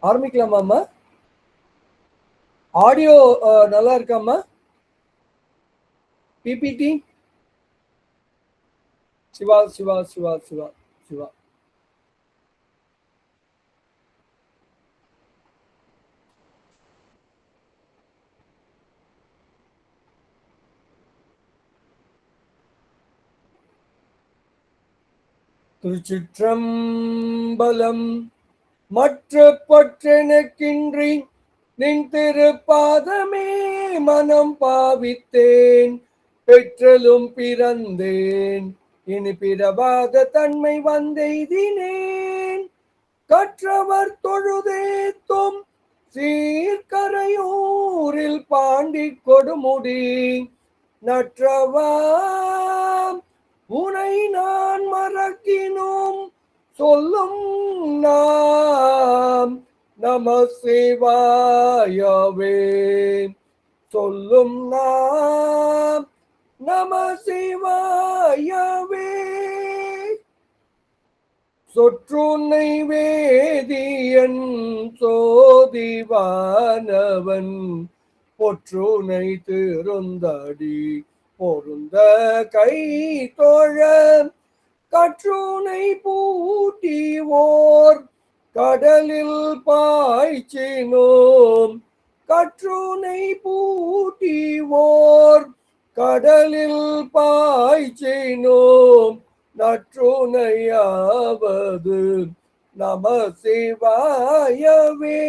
ஆரம்பிக்கலாமாம்மா? Audio நல்லா இருக்காம்மா? PPT? Siva Siva Siva Siva Siva திருச்சிற்றம்பலம். மற்ற பற்றெனக்கின்றி நின் திருப்பாதமே மனம் பாவித்தேன். பெற்றலும் பிறந்தேன் இனி பிறவாத தன்மை வந்தெய்தினேன். கற்றவர் தொழுதேத்தும் சீர்கரையூரில் பாண்டி கொடுமுடி நற்றவா உனை நான் மறக்கினும் சொல்லும் நாம் நம சிவாயவே. சொல்லும் நாம் நம சிவாயவே. சொற்றுனை வேதியன் சோதிவானவன் பொற்றுனை திருந்தடி பொருந்த கை தோழ கற்றுனை பூட்டிவோர் கடலில் பாய்ச்சினோம். கற்றுனை பூட்டிவோர் கடலில் பாய்ச்சினோம். நற்றுணையாவது நம சிவாயவே.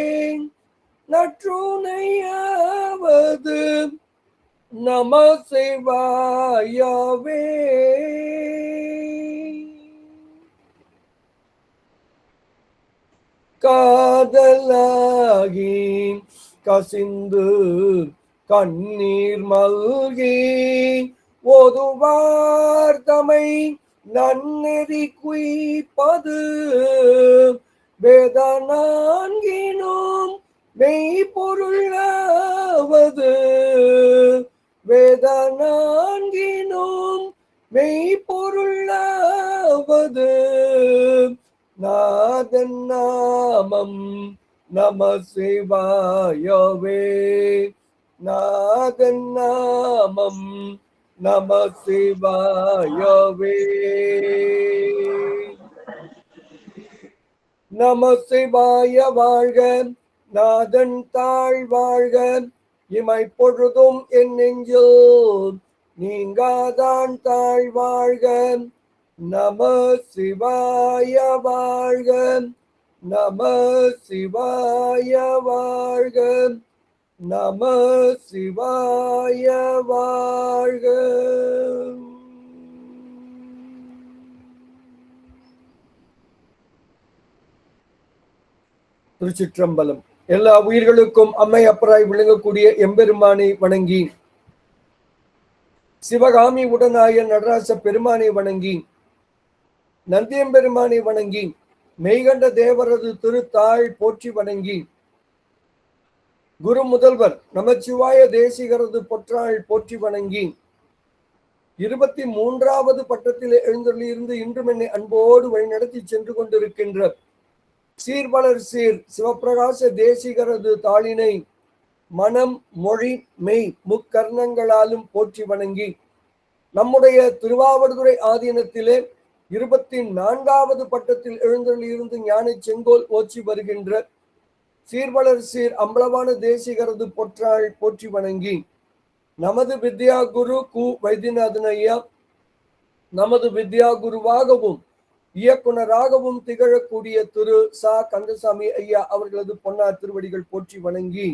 நற்றுணையாவது நம சிவாயவே. காதலாகி கசிந்து கண்ணீர் மல்கி ஓதுவார் தமை நன்னெறி குய்ப்பது வேத நான்கினும் மெய்ப்பொருளாவது. வேத நான்கினும் மெய்ப்பொருளாவது. நாதன் நாமம் நம சிவாயவே. நாதன் நாமம் நம சிவாயவே. நம சிவாய வாழ்க. நாதன் தாழ் வாழ்க. இமை பொழுதும் என் நெஞ்சில் நீங்காதான் தாழ் வாழ்க. நம சிவாய வாழ்க. நம சிவாய வாழ்க. நம சிவாய வாழ்க. திருச்சிற்றம்பலம். எல்லா உயிர்களுக்கும் அம்மை அப்பராய் விளங்கக்கூடிய எம்பெருமானை வணங்கி, சிவகாமி உடனாய நடராச பெருமானை வணங்கி, நந்தியம்பெருமானை வணங்கி, மெய்கண்ட தேவரது திருத்தாள் போற்றி வணங்கி, குரு முதல்வர் நமச்சிவாய தேசிகரது பொற்றாள் போற்றி வணங்கி, 23வது பட்டத்தில் எழுந்தருளியிருந்து இன்றும் என்னை அன்போடு வழிநடத்தி சென்று கொண்டிருக்கின்ற சீர்வளர் சீர் சிவப்பிரகாச தேசிகரது தாளினை மனம் மொழி மெய் முக்கர்ணங்களாலும் போற்றி வணங்கி, நம்முடைய திருவாவடுதுறை ஆதீனத்திலே 24வது பட்டத்தில் எழுந்தருளியிருந்து ஞான செங்கோல் ஓச்சி வருகின்ற சீர்வளர் சீர் அம்பலவான தேசிகரது பொற்றாள் போற்றி வணங்கி, நமது வித்யா குரு கு வைத்தியநாதன் ஐயா, நமது வித்யா குருவாகவும் இயக்குனராகவும் திகழக்கூடிய திரு சா கந்தசாமி ஐயா அவர்களது பொன்னார் திருவடிகள் போற்றி வணங்கி,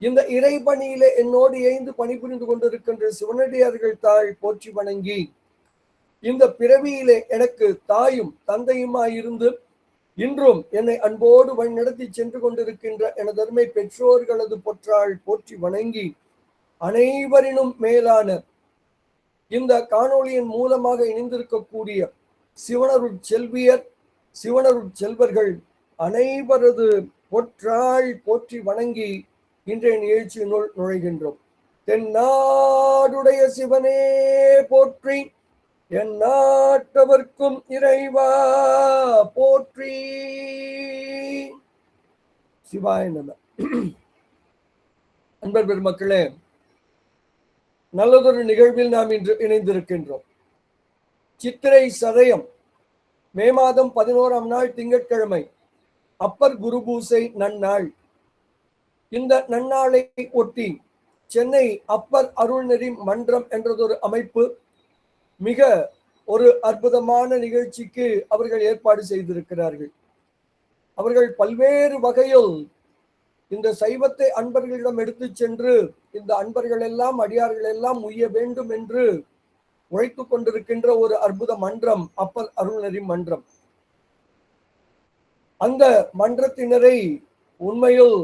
இந்த இறைபணியிலே என்னோடு இணைந்து பணிபுரிந்து கொண்டிருக்கின்ற சிவனடியார்கள் தாள் போற்றி வணங்கி, இந்த பிறவியிலே எனக்கு தாயும் தந்தையுமாயிருந்து இன்றும் என்னை அன்போடு வழிநடத்தி சென்று கொண்டிருக்கின்ற எனது அருமை பெற்றோர்களது பொற்றாள் போற்றி வணங்கி, அனைவரினும் மேலான இந்த காணொளியின் மூலமாக இணைந்திருக்கக்கூடிய சிவனருட் செல்வியர் சிவனருட் செல்வர்கள் அனைவரது பொற்றாள் போற்றி வணங்கி இன்றைய நிகழ்ச்சியினுள் நுழைகின்றோம். தென்னாடுடைய சிவனே போற்றி, என் நாட்டவர்க்கும் இறைவா போற்றி. சிவாய நம. அன்பர் பெருமக்களே, நல்லதொரு நிகழ்வில் நாம் இன்று இணைந்திருக்கின்றோம். சித்திரை சதயம் மே மாதம் 11ஆம் நாள் திங்கட்கிழமை, அப்பர் குரு பூசை நன்னாள். இந்த நன்னாளை ஒட்டி சென்னை அப்பர் அருள்நெறி மன்றம் என்றதொரு அமைப்பு மிக ஒரு அற்புதமான நிகழ்ச்சிக்கு அவர்கள் ஏற்பாடு செய்திருக்கிறார்கள். அவர்கள் பல்வேறு வகையில் இந்த சைவத்தை அன்பர்களிடம் எடுத்து சென்று இந்த அன்பர்கள் எல்லாம் அடியார்கள் எல்லாம் உய்ய வேண்டும் என்று உழைத்து கொண்டிருக்கின்ற ஒரு அற்புத மன்றம் அப்பர் அருள்நெறி மன்றம். அந்த மன்றத்தினரை உண்மையில்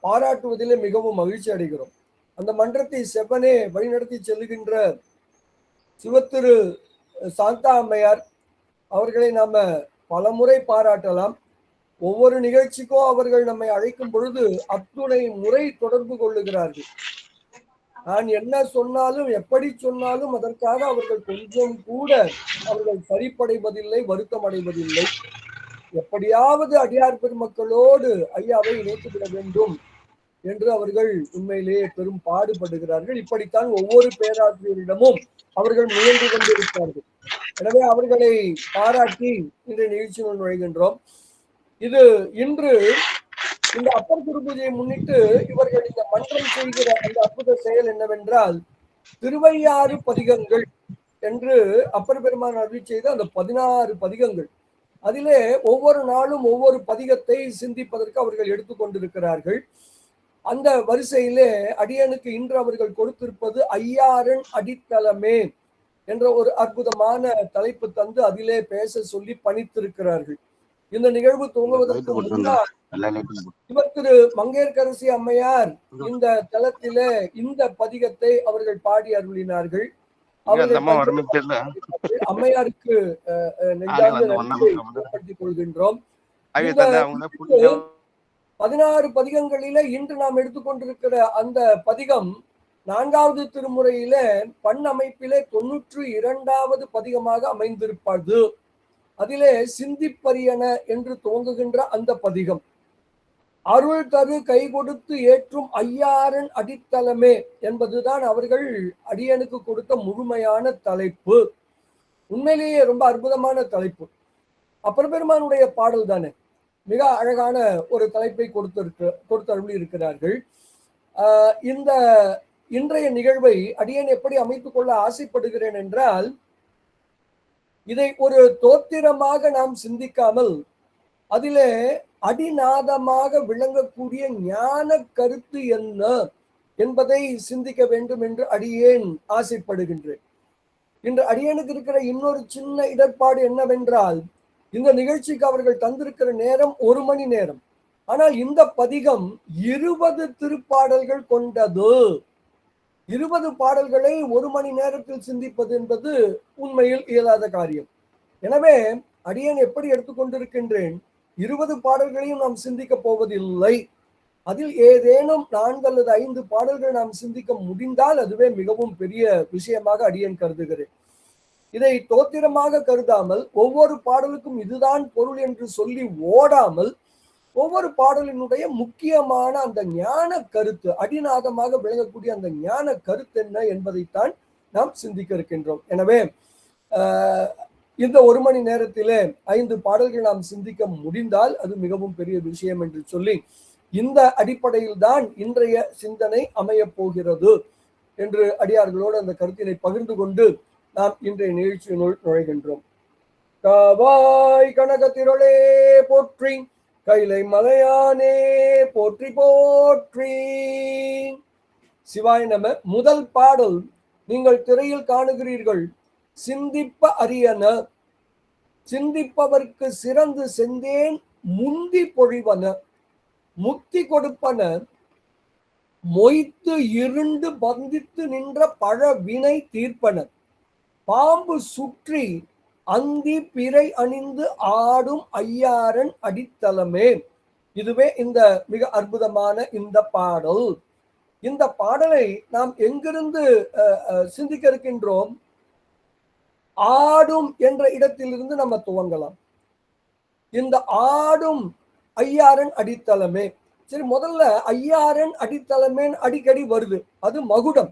பாராட்டுவதிலே மிகவும் மகிழ்ச்சி அடைகிறோம். அந்த மன்றத்தை செவ்வனே வழிநடத்தி செல்லுகின்ற சிவத்திரு சாந்தா அம்மையார் அவர்களை நாம பலமுறை பாராட்டலாம். ஒவ்வொரு நிகழ்ச்சிக்கும் அவர்கள் நம்மை அழைக்கும் பொழுது அத்துணை முறை தொடர்பு கொள்ளுகிறார்கள். நான் என்ன சொன்னாலும் எப்படி சொன்னாலும் அதற்காக அவர்கள் கொஞ்சம் கூட அவர்கள் சரிப்படைவதில்லை, வருத்தம் அடைவதில்லை. எப்படியாவது அடியார் பெருமக்களோடு ஐயாவை இணைத்துவிட வேண்டும் என்று அவர்கள் உண்மையிலேயே பெரும் பாடுபடுகிறார்கள். இப்படித்தான் ஒவ்வொரு பேராசிரியரிடமும் அவர்கள் முயன்று கொண்டிருக்கிறார்கள். எனவே அவர்களை பாராட்டி இந்த நிகழ்ச்சியில் நுழைகின்றோம். இது இன்று இந்த அப்பர் குரு பூஜையை முன்னிட்டு இவர்கள் இந்த மன்றம் செய்கிற அந்த அற்புத செயல் என்னவென்றால், திருவையாறு பதிகங்கள் என்று அப்பர் பெருமான் அருளி செய்த அந்த 16 பதிகங்கள், அதிலே ஒவ்வொரு நாளும் ஒவ்வொரு பதிகத்தை சிந்திப்பதற்கு அவர்கள் எடுத்துக்கொண்டிருக்கிறார்கள். அந்த வரிசையிலே அடியனுக்கு இன்று அவர்கள் கொடுத்திருப்பது ஐயாரன் அடித்தளமே என்ற ஒரு அற்புதமான தலைப்பு தந்து அதிலே பேச சொல்லி பணித்திருக்கிறார்கள். இந்த நிகழ்வு துவங்குவதற்கு முன்னால் இவர் திரு மங்கையர்க்கரசி அம்மையார் இந்த தளத்திலே இந்த பதிகத்தை அவர்கள் பாடி அருளினார்கள். அம்மையாருக்கு நெஞ்சார்ந்த நன்றியை ஏற்படுத்திக் கொள்கின்றோம். 16 பதிகங்களிலே இன்று நாம் எடுத்துக்கொண்டிருக்கிற அந்த பதிகம் 4வது திருமுறையில பண் அமைப்பிலே 92வது பதிகமாக அமைந்திருப்பது. அதிலே சிந்திப்பரியன என்று துவங்குகின்ற அந்த பதிகம், அருள் தரு கை கொடுத்து ஏற்றும் ஐயாரன் அடித்தளமே என்பதுதான் அவர்கள் அடியனுக்கு கொடுத்த முழுமையான தலைப்பு. உண்மையிலேயே ரொம்ப அற்புதமான தலைப்பு. அப்பர் பெருமானுடைய பாடல் தானே, மிக அழகான ஒரு தலைப்பை கொடுத்தருளி இருக்கிறார்கள். இந்த இன்றைய நிகழ்வை அடியன் எப்படி அமைத்துக் கொள்ள ஆசைப்படுகிறேன் என்றால், இதை ஒரு தோத்திரமாக நாம் சிந்திக்காமல் அதிலே அடிநாதமாக விளங்கக்கூடிய ஞான கருத்து என்ன என்பதை சிந்திக்க வேண்டும் என்று அடியேன் ஆசைப்படுகின்றேன். இன்று அடியனுக்கு இருக்கிற இன்னொரு சின்ன இடர்பாடு என்னவென்றால், இந்த நிகழ்ச்சிக்கு அவர்கள் தந்திருக்கிற நேரம் 1 மணி நேரம். ஆனால் இந்த பதிகம் 20 திருப்பாடல்கள் கொண்டது. 20 பாடல்களை 1 மணி நேரத்தில் சிந்திப்பது என்பது உண்மையில் இயலாத காரியம். எனவே அடியேன் எப்படி எடுத்துக்கொண்டிருக்கின்றேன், 20 பாடல்களையும் நாம் சிந்திக்க போவதில்லை. அதில் ஏதேனும் 4 அல்லது 5 பாடல்கள் நாம் சிந்திக்க முடிந்தால் அதுவே மிகவும் பெரிய விஷயமாக அடியேன் கருதுகிறேன். இதை தோத்திரமாக கருதாமல் ஒவ்வொரு பாடலுக்கும் இதுதான் பொருள் என்று சொல்லி ஓடாமல் ஒவ்வொரு பாடலினுடைய முக்கியமான அந்த ஞான கருத்து, அடிநாதமாக விளங்கக்கூடிய அந்த ஞான கருத்து என்ன என்பதைத்தான் நாம் சிந்திக்க இருக்கின்றோம். எனவே இந்த 1 மணி நேரத்திலே 5 பாடல்கள் நாம் சிந்திக்க முடிந்தால் அது மிகவும் பெரிய விஷயம் என்று சொல்லி இந்த அடிப்படையில் தான் இன்றைய சிந்தனை அமைய போகிறது என்று அடியார்களோடு அந்த கருத்தினை பகிர்ந்து கொண்டு நாம் இன்றைய நிகழ்ச்சியினுள் நுழைகின்றோம். காவாய் கனக திரளே போற்றி, கைலை மலையானே போற்றி போற்றி. சிவாய நம. முதல் பாடல் நீங்கள் திரையில் காணுகிறீர்கள். சிந்திப்ப அரியன, சிந்திப்பவர்க்கு சிறந்து செந்தேன் முந்தி பொழிவன, முக்தி கொடுப்பன, மொய்த்து இருண்டு பந்தித்து நின்ற பழ வினை தீர்ப்பன, பாம்பு சுற்றி அந்தி பிறை அணிந்து ஆடும் ஐயாரன் அடித்தளமே. இதுவே இந்த மிக அற்புதமான இந்த பாடல். இந்த பாடலை நாம் எங்கிருந்து சிந்திக்க இருக்கின்றோம்? ஆடும் என்ற இடத்திலிருந்து நம்ம துவங்கலாம். இந்த ஆடும் ஐயாரன் அடித்தளமே, சரி, முதல்ல ஐயாரன் அடித்தளமேன் அடிக்கடி வருது, அது மகுடம்.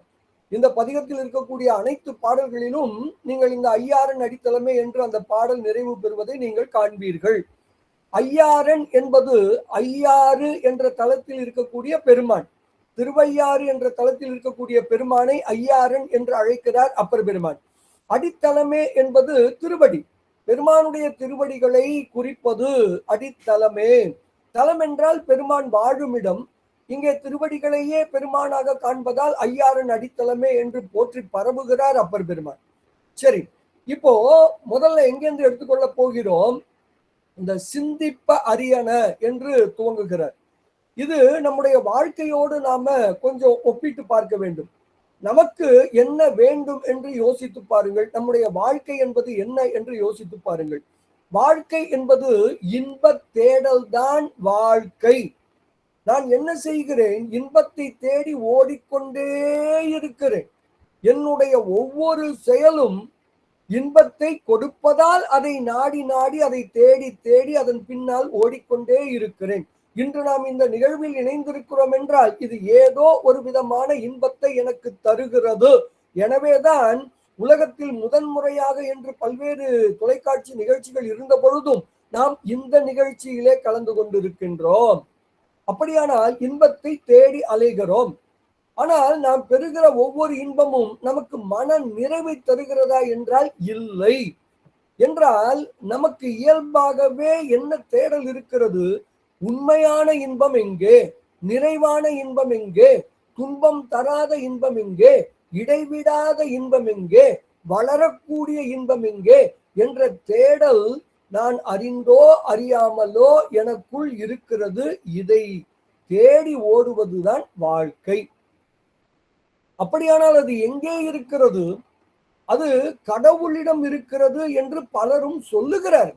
இந்த பதிகத்தில் இருக்கக்கூடிய அனைத்து பாடல்களிலும் நீங்கள் இந்த ஐயாரன் அடித்தளமே என்று அந்த பாடல் நிறைவு பெறுவதை நீங்கள் காண்பீர்கள். ஐயாரன் என்பது ஐயாறு என்ற தலத்தில் இருக்கக்கூடிய பெருமான். திருவையாறு என்ற தலத்தில் இருக்கக்கூடிய பெருமானை ஐயாரன் என்று அழைக்கிறார் அப்பர் பெருமான். அடித்தளமே என்பது திருவடி, பெருமானுடைய திருவடிகளை குறிப்பது அடித்தளமே. தலம் என்றால் பெருமான் வாழுமிடம். இங்கே திருவடிகளையே பெருமானாக காண்பதால் ஐயாரன் அடித்தளமே என்று போற்றி பரவுகிறார் அப்பர் பெருமான். சரி, இப்போ முதல்ல எங்கேருந்து எடுத்துக்கொள்ள போகிறோம்? இந்த சிந்திப்ப அரியன என்று துவங்குகிறார். இது நம்முடைய வாழ்க்கையோடு நாம கொஞ்சம் ஒப்பிட்டு பார்க்க வேண்டும். நமக்கு என்ன வேண்டும் என்று யோசித்து பாருங்கள். நம்முடைய வாழ்க்கை என்பது என்ன என்று யோசித்து பாருங்கள். வாழ்க்கை என்பது இன்ப தேடல் தான் வாழ்க்கை. நான் என்ன செய்கிறேன்? இன்பத்தை தேடி ஓடிக்கொண்டே இருக்கிறேன். என்னுடைய ஒவ்வொரு செயலும் இன்பத்தை கொடுப்பதால் அதை நாடி நாடி அதை தேடி தேடி அதன் பின்னால் ஓடிக்கொண்டே இருக்கிறேன். இன்று நாம் இந்த நிகழ்வில் இணைந்திருக்கிறோம் என்றால் இது ஏதோ ஒரு விதமான இன்பத்தை எனக்கு தருகிறது. எனவேதான் உலகத்தில் முதன்முறையாக என்று பல்வேறு தொலைக்காட்சி நிகழ்ச்சிகள் இருந்த பொழுதும் நாம் இந்த நிகழ்ச்சியிலே கலந்து கொண்டிருக்கின்றோம். அப்படியானால் இன்பத்தை தேடி அலைகிறோம். ஆனால் நாம் பெறுகிற ஒவ்வொரு இன்பமும் நமக்கு மன நிறைவை தருகிறதா என்றால் இல்லை. என்றால் நமக்கு இயல்பாகவே என்ன தேடல் இருக்கிறது? உண்மையான இன்பம் எங்கே? நிறைவான இன்பம் எங்கே? துன்பம் தராத இன்பம் எங்கே? இடைவிடாத இன்பம் எங்கே? வளரக்கூடிய இன்பம் எங்கே என்ற தேடல் நான் அறிந்தோ அறியாமலோ எனக்குள் இருக்கிறது. இதை தேடி ஓடுவதுதான் வாழ்க்கை. அப்படியானால் அது எங்கே இருக்கிறது? அது கடவுளிடம் இருக்கிறது என்று பலரும் சொல்லுகிறார்.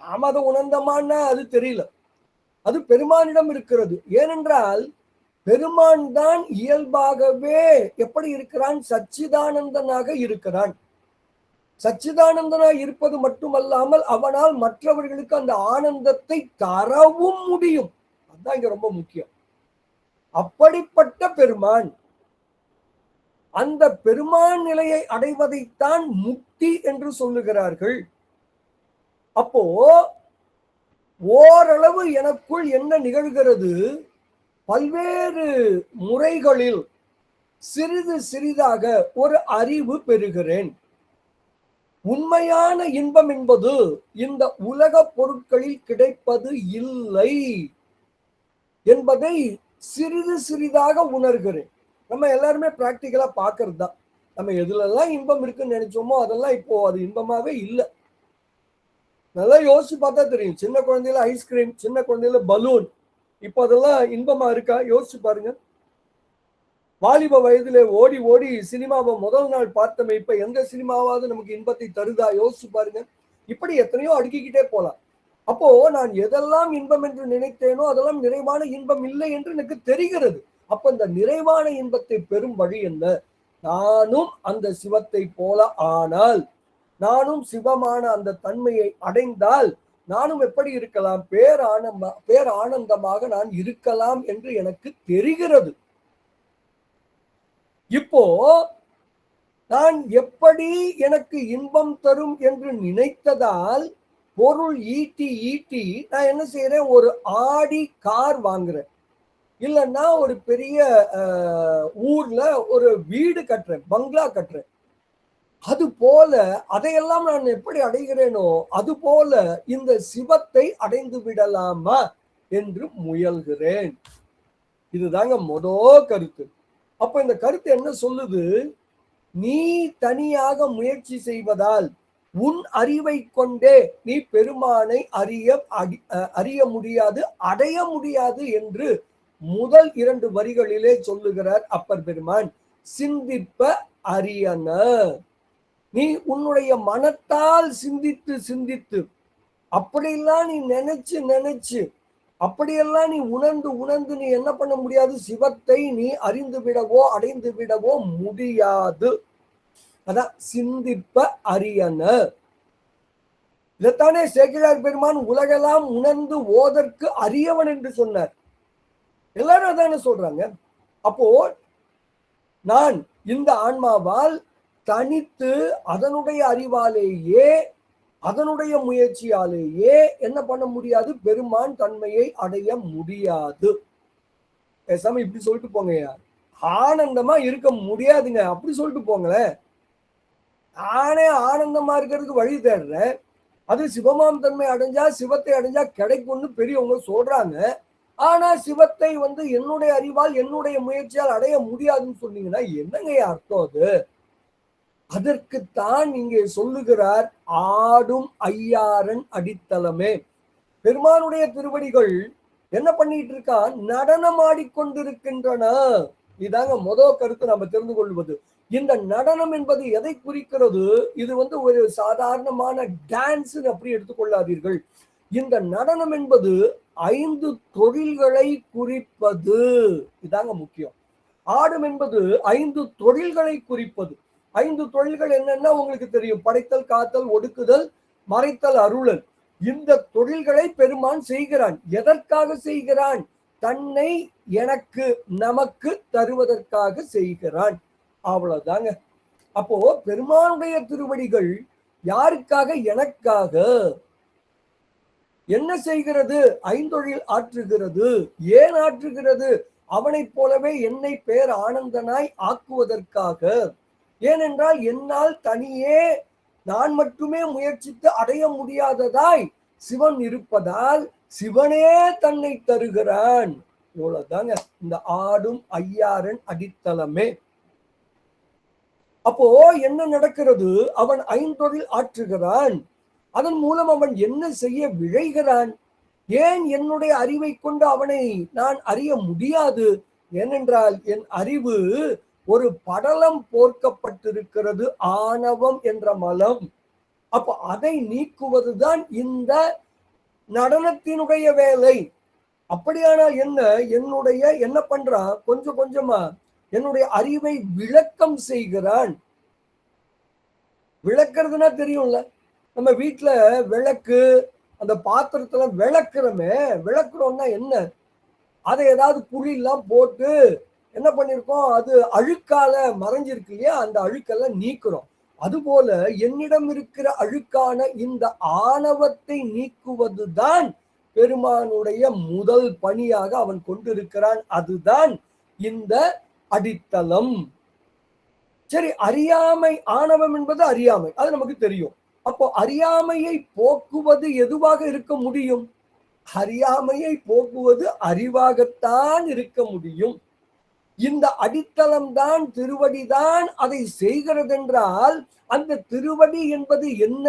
நாம் அதை உணர்ந்தமான்னா அது தெரியல. அது பெருமானிடம் இருக்கிறது. ஏனென்றால் பெருமான் தான் இயல்பாகவே எப்படி இருக்கிறான்? சச்சிதானந்தனாக இருக்கிறான். சச்சிதானந்தனாக இருப்பது மட்டுமல்லாமல் அவனால் மற்றவர்களுக்கு அந்த ஆனந்தத்தை தரவும் முடியும். அதுதான் இங்க ரொம்ப முக்கியம். அப்படிப்பட்ட பெருமான், அந்த பெருமான் நிலையை அடைவதைத்தான் முக்தி என்று சொல்லுகிறார்கள். அப்போ ஓரளவு எனக்குள் என்ன நிகழ்கிறது? பல்வேறு முறைகளில் சிறிது சிறிதாக ஒரு அறிவு பெறுகிறேன். உண்மையான இன்பம் என்பது இந்த உலக பொருட்களில் கிடைப்பது இல்லை என்பதை சிறிது சிறிதாக உணர்கிறேன். நம்ம எல்லாருமே பிராக்டிக்கலா பாக்குறது தான். நம்ம எதுலெல்லாம் இன்பம் இருக்குன்னு நினைச்சோமோ அதெல்லாம் இப்போ அது இன்பமாவே இல்லை. நல்லா யோசிச்சு பார்த்தா தெரியும். சின்ன குழந்தையில ஐஸ்கிரீம், சின்ன குழந்தையில பலூன், இப்போ அதெல்லாம் இன்பமா இருக்கா? யோசிச்சு பாருங்க. வாலிப வயதிலே ஓடி ஓடி சினிமாவை முதல் நாள் பார்த்தோமே, இப்ப எந்த சினிமாவாவது நமக்கு இன்பத்தை தருதா? யோசிச்சு பாருங்க. இப்படி எத்தனையோ அடுக்கிக்கிட்டே போலாம். அப்போ நான் எதெல்லாம் இன்பம் என்று நினைத்தேனோ அதெல்லாம் நிறைவான இன்பம் இல்லை என்று எனக்கு தெரிகிறது. அப்ப இந்த நிறைவான இன்பத்தை பெறும் வழி என்ன? நானும் அந்த சிவத்தை போல ஆனால், நானும் சிவமான அந்த தன்மையை அடைந்தால் நானும் எப்படி இருக்கலாம்? பேரானந்தமாக நான் இருக்கலாம் என்று எனக்கு தெரிகிறது. இப்போ நான் எப்படி எனக்கு இன்பம் தரும் என்று நினைத்ததால் பொருள் ஈட்டி ஈட்டி நான் என்ன செய்யறேன்? ஒரு ஆடி கார் வாங்குறேன், இல்லைன்னா ஒரு பெரிய ஊர்ல ஒரு வீடு கட்டுறேன், பங்களா கட்டுறேன். அது போல அதையெல்லாம் நான் எப்படி அடைகிறேனோ அது போல இந்த சிவத்தை அடைந்து விடலாமா என்று முயல்கிறேன். இதுதாங்க மொதல் கருத்து. அப்ப இந்த கருத்து என்ன சொல்லுது? நீ தனியாக முயற்சி செய்வதால் உன் அறிவை கொண்டே நீ பெருமானை அறிய முடியாது, அடைய முடியாது என்று முதல் 2 வரிகளிலே சொல்லுகிறார் அப்பர் பெருமான். சிந்திப்ப அரியன. நீ உன்னுடைய மனத்தால் சிந்தித்து சிந்தித்து அப்படியெல்லாம் நீ நினைச்சு நினைச்சு அப்படியெல்லாம் நீ உணர்ந்து உணர்ந்து நீ என்ன பண்ண முடியாது? சிவத்தை நீ அறிந்து விடவோ அடைந்து விடவோ முடியாது. அதான் சிந்திப்ப அரியன. இதைத்தானே சேக்கிழார் பெருமான் உலகெல்லாம் உணர்ந்து ஓதற்கு அரியவன் என்று சொன்னார். எல்லாரும் அதான சொல்றாங்க. அப்போ நான் இந்த ஆன்மாவால் தனித்து அதனுடைய அறிவாலேயே அதனுடைய முயற்சியாலேயே என்ன பண்ண முடியாது, பெருமான் தன்மையை அடைய முடியாது. பேசாம இப்படி சொல்லிட்டு போங்கய்யா, ஆனந்தமா இருக்க முடியாதுங்க அப்படி சொல்லிட்டு போங்களேன். நானே ஆனந்தமா இருக்கிறதுக்கு வழி தேடுறேன், அது சிவமாம் தன்மை அடைஞ்சா சிவத்தை அடைஞ்சா கிடைக்கும்னு பெரியவங்க சொல்றாங்க. ஆனா சிவத்தை என்னுடைய அறிவால் என்னுடைய முயற்சியால் அடைய முடியாதுன்னு சொன்னீங்கன்னா என்னங்க அர்த்தம் அது? அதற்குத்தான் இங்கே சொல்லுகிறார் ஆடும் ஐயாரன் அடித்தளமே. பெருமானுடைய திருவடிகள் என்ன பண்ணிட்டு இருக்கா, நடனம் ஆடிக்கொண்டிருக்கின்றன. இதாங்க முதல் கருத்து நம்ம தெரிந்து கொள்வது. இந்த நடனம் என்பது எதை குறிக்கிறது? இது ஒரு சாதாரணமான டான்ஸ் அப்படி எடுத்துக்கொள்ளாதீர்கள். இந்த நடனம் என்பது 5 தொழில்களை குறிப்பது. இதாங்க முக்கியம். ஆடும் என்பது 5 தொழில்களை குறிப்பது. 5 தொழில்கள் என்னன்னா உங்களுக்கு தெரியும். படைத்தல், காத்தல், ஒடுக்குதல், மறைத்தல், அருளல். இந்த தொழில்களை பெருமான் செய்கிறான். எதற்காக செய்கிறான்? தன்னை எனக்கு நமக்கு தருவதற்காக செய்கிறான். அவ்வளவுதாங்க. அப்போ பெருமானுடைய திருவடிகள் யாருக்காக? எனக்காக. என்ன செய்கிறது? ஐந்தொழில் ஆற்றுகிறது. ஏன் ஆற்றுகிறது? அவனைப் போலவே என்னை பேர் ஆனந்தனாய் ஆக்குவதற்காக. ஏனென்றால் என்னால் தனியே நான் மட்டுமே முயற்சித்து அடைய முடியாததாய் சிவன் இருப்பதால் சிவனே தன்னை தருகிறான். இவ்வளவுதாங்க இந்த ஆடும் ஐயாரன் அடித்தளமே. அப்போ என்ன நடக்கிறது? அவன் ஐந்தொழில் ஆற்றுகிறான். அதன் மூலம் அவன் என்ன செய்ய விழைகிறான்? ஏன் என்னுடைய அறிவை கொண்டு அவனை நான் அறிய முடியாது? ஏனென்றால் என் அறிவு ஒரு படலம் போர்க்கப்பட்டிருக்கிறது, ஆணவம் என்ற மலம். அப்ப அதை நீக்குவதுதான் இந்த நடனத்தினுடைய வேலை. அப்படியானால் என்ன பண்றான்? கொஞ்சம் கொஞ்சமா என்னுடைய அறிவை விளக்கம் செய்கிறான். விளக்குறதுன்னா தெரியும்ல, நம்ம வீட்டுல விளக்கு அந்த பாத்திரத்துல விளக்குறோமே, விளக்குறோம்னா என்ன? அதை ஏதாவது புளியெல்லாம் போட்டு என்ன பண்ணிருக்கோம், அது அழுக்கால மறைஞ்சிருக்கு இல்லையா, அந்த அழுக்கெல்லாம் நீக்கிறோம். அதுபோல என்னிடம் இருக்கிற அழுக்கான இந்த ஆணவத்தை நீக்குவதுதான் பெருமானுடைய முதல் பணியாக அவன் கொண்டிருக்கிறான். அதுதான் இந்த அடித்தளம். சரி, அறியாமை, ஆணவம் என்பது அறியாமை, அது நமக்கு தெரியும். அப்போ அறியாமையை போக்குவது எதுவாக இருக்க முடியும்? அறியாமையை போக்குவது அறிவாகத்தான் இருக்க முடியும். இந்த அடித்தளம் தான், திருவடிதான் அதை செய்கிறது என்றால் அந்த திருவடி என்பது என்ன?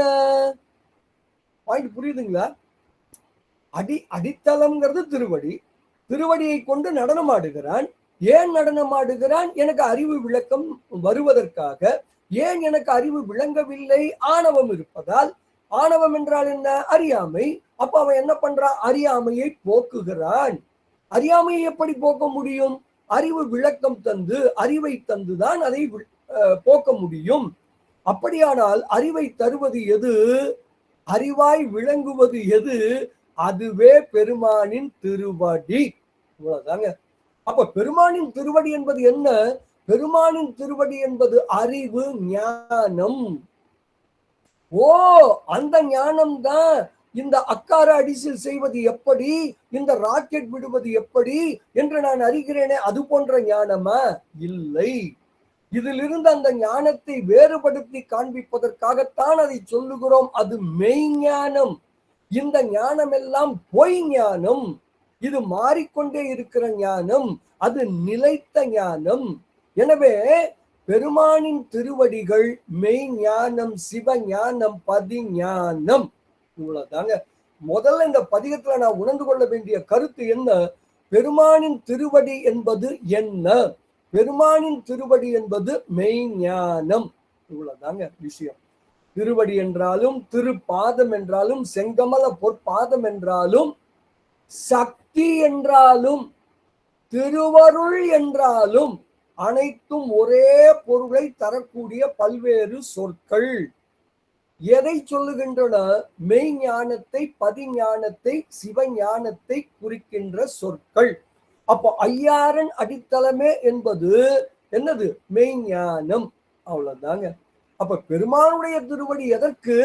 பாயிண்ட் புரியுதுங்களா? அடித்தளம்ங்கிறது திருவடி. திருவடியை கொண்டு நடனமாடுகிறான். ஏன் நடனமாடுகிறான்? எனக்கு அறிவு விளக்கம் வருவதற்காக. ஏன் எனக்கு அறிவு விளங்கவில்லை? ஆணவம் இருப்பதால். ஆணவம் என்றால் என்ன? அறியாமை. அப்ப அவன் என்ன பண்றான்? அறியாமையை போக்குகிறான். அறியாமையை எப்படி போக்க முடியும்? அறிவு விளக்கம் தந்து, அறிவை தந்துதான் அதை போக்க முடியும். அப்படியானால் அறிவை தருவது எது? அறிவாய் விளங்குவது எது? அதுவே பெருமானின் திருவடி. இவ்வளவுதாங்க. அப்ப பெருமானின் திருவடி என்பது என்ன? பெருமானின் திருவடி என்பது அறிவு, ஞானம். ஓ, அந்த ஞானம் தான் இந்த அக்கார அடிசில் செய்வது எப்படி, இந்த ராக்கெட் விடுவது எப்படி என்று நான் அறிகிறேனே, அது போன்ற ஞானமா? இல்லை. இதிலிருந்து அந்த ஞானத்தை வேறுபடுத்தி காண்பிப்பதற்காகத்தான் அதை சொல்லுகிறோம். அது மெய்ஞானம். இந்த ஞானம் எல்லாம் பொய் ஞானம். இது மாறிக்கொண்டே இருக்கிற ஞானம், அது நிலைத்த ஞானம். எனவே பெருமானின் திருவடிகள் மெய் ஞானம், சிவ ஞானம், பதி ஞானம். இவ்வளவுதாங்க. முதல்ல இந்த பதிகத்துல நான் உணர்ந்து கொள்ள வேண்டிய கருத்து என்ன? பெருமானின் திருவடி என்பது என்ன? பெருமானின் திருவடி என்பது மெய் ஞானம். இவ்வளவுதாங்க விஷயம். திருவடி என்றாலும், திருப்பாதம் என்றாலும், செங்கமல பொற்பாதம் என்றாலும், சக்தி என்றாலும், திருவருள் என்றாலும் அனைத்தும் ஒரே பொருளை தரக்கூடிய பல்வேறு சொற்கள். எதை சொல்லுகின்றன? மெய் ஞானத்தை, பதிஞானத்தை, சிவஞானத்தை குறிக்கின்ற சொற்கள். அப்போ ஐயாரன் அடித்தளமே என்பது என்னது? மெய்ஞானம். அவ்வளவுதாங்க. அப்ப பெருமானுடைய திருவடி எதற்கு?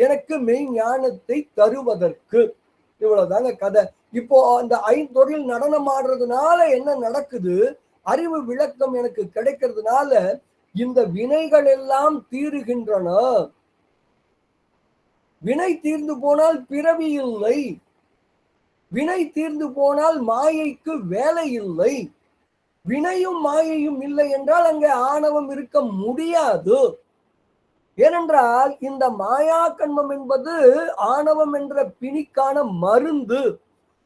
எனக்கு மெய்ஞானத்தை தருவதற்கு. இவ்வளவுதாங்க கதை. இப்போ அந்த ஐந்தொழில் நடனம் ஆடுறதுனால என்ன நடக்குது? அறிவு விளக்கம் எனக்கு கிடைக்கிறதுனால இந்த வினைகள் எல்லாம் தீருகின்றன. வினை தீர்ந்து போனால் பிறவி இல்லை. வினை தீர்ந்து போனால் மாயைக்கு வேலை இல்லை. வினையும் மாயையும் இல்லை என்றால் அங்கே ஆணவம் இருக்க முடியாது. ஏனென்றால் இந்த மாயா கண்மம் என்பது ஆணவம் என்ற பிணிக்கான மருந்து.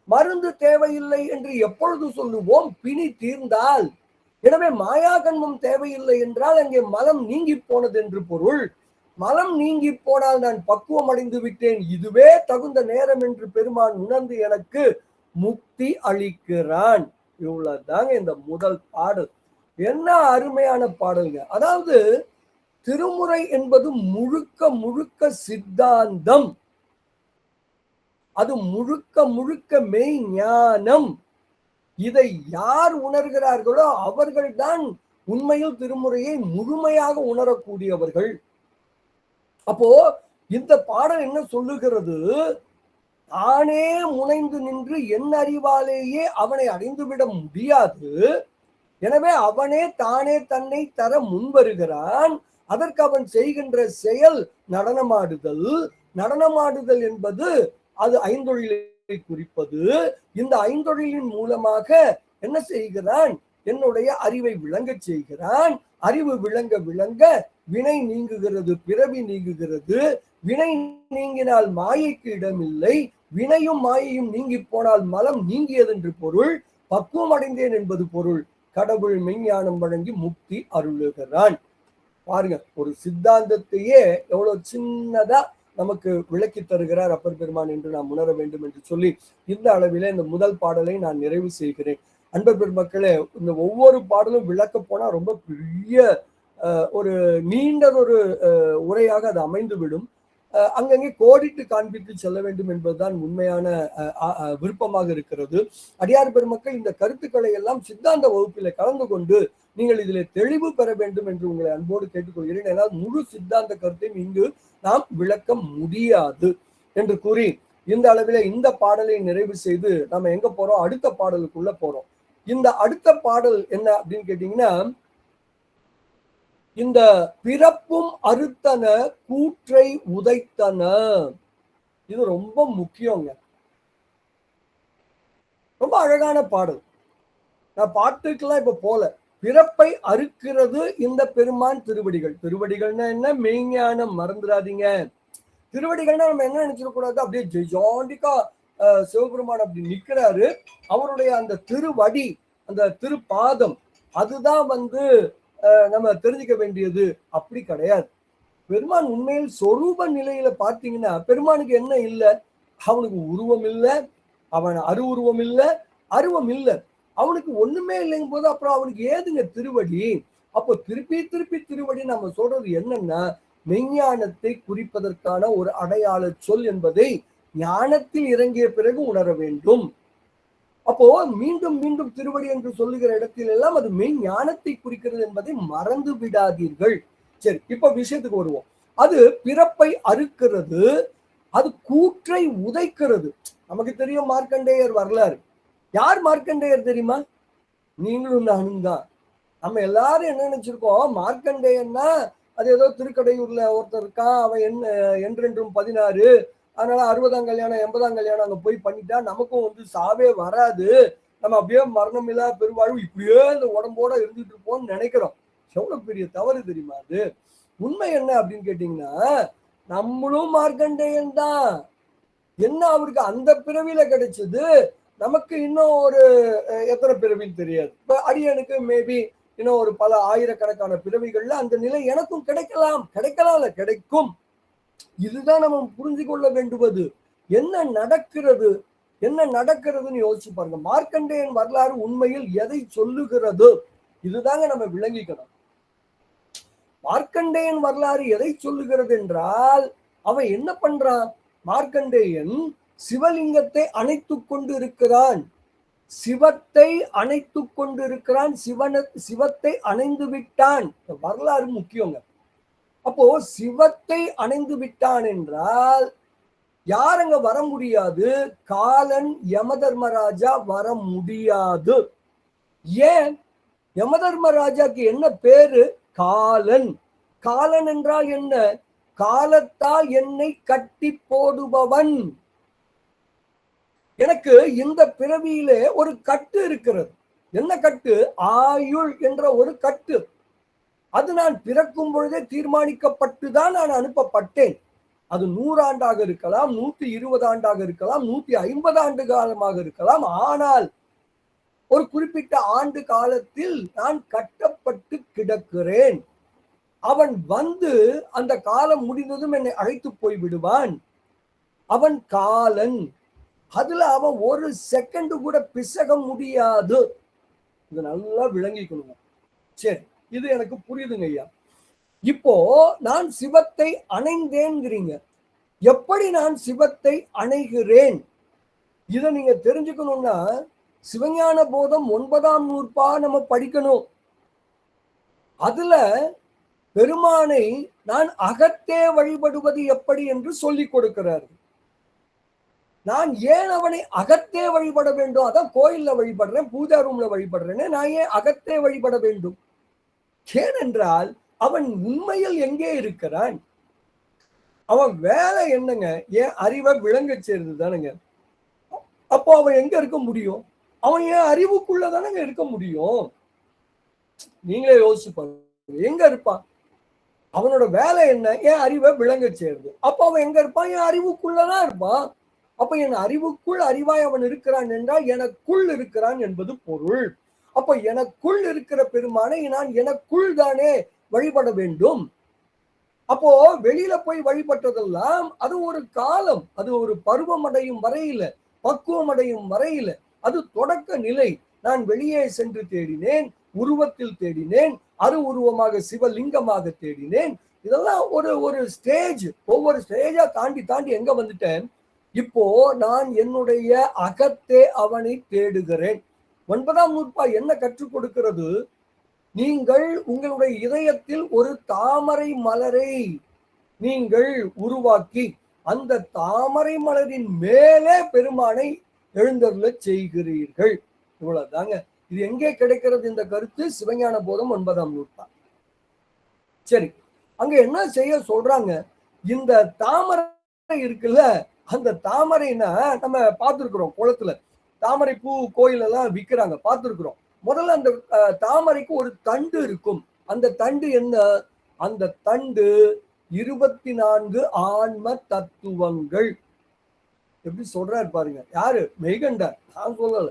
மருந்து தேவையில்லை என்று எப்பொழுது சொல்லுவோம்? பிணி தீர்ந்தால். எனவே மாயா கண்மம் தேவையில்லை என்றால் அங்கே மலம் நீங்கி போனது என்று பொருள். மலம் நீங்கி போனால் நான் பக்குவம் அடைந்து விட்டேன், இதுவே தகுந்த நேரம் என்று பெருமான் உணர்ந்து எனக்கு முக்தி அளிக்கிறான். இவ்வளவுதாங்க இந்த முதல் பாடல். என்ன அருமையான பாடல்ங்க. அதாவது திருமுறை என்பது முழுக்க முழுக்க சித்தாந்தம். அது முழுக்க முழுக்க மெய் ஞானம். இதை யார் உணர்கிறார்களோ அவர்கள்தான் உண்மையில் திருமுறையை முழுமையாக உணரக்கூடியவர்கள். அப்போ இந்த பாடல் என்ன சொல்லுகிறது? தானே முனைந்து நின்று என் அறிவாலேயே அவனை அடைந்துவிட முடியாது. எனவே அவனே தானே தன்னை தர முன்வருகிறான். அதற்கு அவன் செய்கின்ற செயல் நடனமாடுதல். நடனமாடுதல் என்பது அது ஐந்தொழிலை குறிப்பது. இந்த ஐந்தொழிலின் மூலமாக என்ன செய்கிறான்? என்னுடைய அறிவை விளங்க செய்கிறான். அறிவு விளங்க விளங்க வினை நீங்குகிறது, பிறவி நீங்குகிறது. வினை நீங்கினால் மாயைக்கு இடமில்லை. வினையும் மாயையும் நீங்கி போனால் மலம் நீங்கியது என்று பொருள். பக்குவம் அடைந்தேன் என்பது பொருள். கடவுள் மெய்ஞானம் வழங்கி முக்தி அருளுகிறான். பாருங்க, ஒரு சித்தாந்தத்தையே எவ்வளவு சின்னதா நமக்கு விளக்கி தருகிறார் அப்பர் பெருமான் என்று நாம் உணர வேண்டும் என்று சொல்லி இந்த அளவிலே இந்த முதல் பாடலை நான் நிறைவு செய்கிறேன். அன்பர் பெருமக்களே, இந்த ஒவ்வொரு பாடலும் விளக்க போனா ரொம்ப பெரிய ஒரு நீண்டதொரு உரையாக அது அமைந்துவிடும். அங்கங்கே கோடிட்டு காண்பித்து செல்ல வேண்டும் என்பதுதான் உண்மையான விருப்பமாக இருக்கிறது. அடியார் பெருமக்கள் இந்த கருத்துக்களை எல்லாம் சித்தாந்த வகுப்பில கலந்து கொண்டு நீங்கள் இதில் தெளிவு பெற வேண்டும் என்று உங்களை அன்போடு கேட்டுக்கொள்கிறேன். ஏனால் முழு சித்தாந்த கருத்தையும் இங்கு நாம் விளக்க முடியாது என்று கூறி இந்த அளவில இந்த பாடலை நிறைவு செய்து நம்ம எங்க போறோம்? அடுத்த பாடலுக்குள்ள போறோம். இந்த அடுத்த பாடல் என்ன அப்படின்னு கேட்டீங்கன்னா, இந்த பிறப்பும் அறுத்தன கூற்றை உதைத்தன. இது ரொம்ப முக்கியங்க. ரொம்ப அழகான பாடல். நான் பாட்டுக்கெல்லாம் இப்ப போல. பிறப்பை அறுக்கிறது இந்த பெருமான் திருவடிகள். திருவடிகள்னா என்ன? மெய்ஞானம். மறந்துடாதீங்க. திருவடிகள்னா நம்ம என்ன நினைச்சிடக்கூடாது? அப்படியே ஜாண்டிக்கா சிவபெருமான் அப்படி நிக்கிறாரு. அவருடைய அந்த திருவடி, அந்த திருப்பாதம், அதுதான் நம்ம தெரிஞ்சுக்க வேண்டியது. அப்படி கிடையாது. பெருமான் உண்மையில் சொரூப நிலையில பார்த்தீங்கன்னா பெருமானுக்கு என்ன இல்லை? அவனுக்கு உருவம் இல்லை, அவன் அருவுருவம் இல்லை, அருவம் இல்லை. அவனுக்கு ஒண்ணுமே இல்லைங்கும் போது அப்புறம் அவனுக்கு ஏதுங்க திருவடி? அப்போ திருப்பி திருப்பி திருவடி நம்ம சொல்றது என்னன்னா, மெய்ஞானத்தை குறிப்பதற்கான ஒரு அடையாள சொல் என்பதை ஞானத்தில் இறங்கிய பிறகு உணர வேண்டும். அப்போ மீண்டும் மீண்டும் திருவடி என்று சொல்லுகிற இடத்தில் எல்லாம் அது மெய் ஞானத்தை குறிக்கிறது என்பதை மறந்து விடாதீர்கள். சரி, இப்ப விஷயத்துக்கு வருவோம். அது பிறப்பை அறுக்கிறது, அது கூற்றை உதைக்கிறது. நமக்கு தெரியும் மார்க்கண்டேயர் வரலாறு. யார் மார்க்கண்டேயர் தெரியுமா? நீங்களும் நானும் தான். நம்ம எல்லாரும் என்ன நினைச்சிருக்கோம்? மார்க்கண்டேயன்னா அது ஏதோ திருக்கடையூர்ல ஒருத்தர் இருக்கான், அவன் என்றென்றும் 16, அதனால 60ஆம் கல்யாணம் 80ஆம் கல்யாணம் அங்க போய் பண்ணிட்டா நமக்கும் சாவே வராது, நம்ம அப்படியே மரணம் இல்லா பெருவாழ்வு இப்படியே இந்த உடம்போட இருந்துட்டு இருப்போம்னு நினைக்கிறோம். எவ்வளவு பெரிய தவறு தெரியுமா அது? உண்மை என்ன அப்படின்னு கேட்டீங்கன்னா, நம்மளும் மார்க்கண்டேயன் தான். என்ன அவருக்கு அந்த பிறவியில கிடைச்சது, நமக்கு இன்னும் ஒரு எத்தனை பிறவின்னு தெரியாது. இப்ப அடியனுக்கு மேபி இன்னும் ஒரு பல ஆயிரக்கணக்கான பிறவிகள்ல அந்த நிலை எனக்கும் கிடைக்கலாம், கிடைக்கலாம்ல, கிடைக்கும். இதுதான் நம்ம புரிஞ்சு கொள்ள வேண்டுவது. என்ன நடக்கிறது, என்ன நடக்கிறதுன்னு யோசிச்சு பாருங்க. மார்க்கண்டேயன் வரலாறு உண்மையில் எதை சொல்லுகிறது? இதுதாங்க நம்ம விளங்கிக்கணும். மார்க்கண்டேயன் வரலாறு எதை சொல்லுகிறது என்றால், அவன் என்ன பண்றான்? மார்க்கண்டேயன் சிவலிங்கத்தை அணைத்து கொண்டு இருக்கிறான். சிவத்தை அணைத்து கொண்டிருக்கிறான், சிவத்தை அணைந்து விட்டான். வரலாறு முக்கியங்க. அப்போ சிவத்தை அணைந்து விட்டான் என்றால் யார் அங்க வர முடியாது? காலன் யமதர்மராஜா வர முடியாது. ஏன்? யமதர்மராஜாக்கு என்ன பேரு? காலன். காலன் என்றால் என்ன? காலத்தால் என்னை கட்டி போடுபவன். எனக்கு இந்த பிறவியிலே ஒரு கட்டு இருக்கிறது. என்ன கட்டு? ஆயுள் என்ற ஒரு கட்டு. அது நான் பிறக்கும் பொழுதே தீர்மானிக்கப்பட்டுதான் நான் அனுப்பப்பட்டேன். அது 100 ஆண்டாக இருக்கலாம், 120 ஆண்டாக இருக்கலாம், 150 ஆண்டு காலமாக இருக்கலாம். ஆனால் ஒரு குறிப்பிட்ட ஆண்டு காலத்தில் நான் கட்டப்பட்டு கிடக்கிறேன். அவன் வந்து அந்த காலம் முடிந்ததும் என்னை அழைத்து போய் விடுவான். அவன் காலன். அதுல அவன் ஒரு செகண்ட் கூட பிசக முடியாது. இது நல்லா விளங்கிக்கணும். சரி, இது எனக்கு புரியுதுங்க ஐயா. இப்போ நான் சிவத்தை அணைந்தேன்கிறீங்க. எப்படி நான் சிவத்தை அணைகிறேன்? இதை நீங்க தெரிஞ்சுக்கணும்னா சிவஞான போதம் 9ஆம் நூற்பா நம்ம படிக்கணும். அதுல பெருமானை நான் அகத்தே வழிபடுவது எப்படி என்று சொல்லிக் கொடுக்கிறார். நான் ஏன் அவனை அகத்தே வழிபட வேண்டும்? அதான் கோயில்ல வழிபடுறேன், பூஜா ரூம்ல வழிபடுறேன்னு நான் ஏன் அகத்தே வழிபட வேண்டும்? ஏனென்றால் அவன் உண்மையில் எங்கே இருக்கிறான்? அவன் வேலை என்னங்க? ஏன் அறிவை விளங்க சேர்ந்து தானுங்க. அப்போ அவன் எங்க இருக்க முடியும்? அவன் ஏன் அறிவுக்குள்ள தானங்க இருக்க முடியும்? நீங்களே யோசிச்சு பாருங்க, எங்க இருப்பான்? அவனோட வேலை என்ன? ஏன் அறிவை விளங்க சேருது. அப்ப அவன் எங்க இருப்பான்? என் அறிவுக்குள்ளதான் இருப்பான். அப்ப என் அறிவுக்குள் அறிவாய் அவன் இருக்கிறான் என்றால் எனக்குள் இருக்கிறான் என்பது பொருள். அப்ப எனக்குள் இருக்கிற பெருமானை நான் எனக்குள் தானே வழிபட வேண்டும். அப்போ வெளியில போய் வழிபட்டதெல்லாம் அது ஒரு காலம், அது ஒரு பருவம் அடையும் வரையில, பக்குவம் அடையும் வரையில, அது தொடக்க நிலை. நான் வெளியே சென்று தேடினேன், உருவத்தில் தேடினேன், அரு உருவமாக சிவலிங்கமாக தேடினேன். இதெல்லாம் ஒரு ஸ்டேஜ். ஒவ்வொரு ஸ்டேஜா தாண்டி தாண்டி எங்க வந்துட்டேன்? இப்போ நான் என்னுடைய அகத்தே அவனை தேடுகிறேன். 9ஆம் நூற்பா என்ன கற்றுக் கொடுக்கிறது? நீங்கள் உங்களுடைய இதயத்தில் ஒரு தாமரை மலரை நீங்கள் உருவாக்கி அந்த தாமரை மலரின் மேலே பெருமானை எழுந்தருள செய்கிறீர்கள். இவ்வளவுதாங்க. இது எங்கே கிடைக்கிறது இந்த கருத்து? சிவஞான போதம் 9ஆம் நூற்பா. சரி, அங்க என்ன செய்ய சொல்றாங்க? இந்த தாமரை இருக்குல்ல, அந்த தாமரைனா நம்ம பார்த்துருக்கிறோம், குளத்துல தாமரை பூ கோயில் எல்லாம் விற்கிறாங்க, பார்த்துருக்கிறோம். முதல்ல அந்த தாமரைக்கு ஒரு தண்டு இருக்கும். அந்த தண்டு என்ன? அந்த தண்டு 24 ஆன்ம தத்துவங்கள். எப்படி சொல்றாரு பாருங்க. யாரு? மெய்கண்டார். நான் சொல்லல.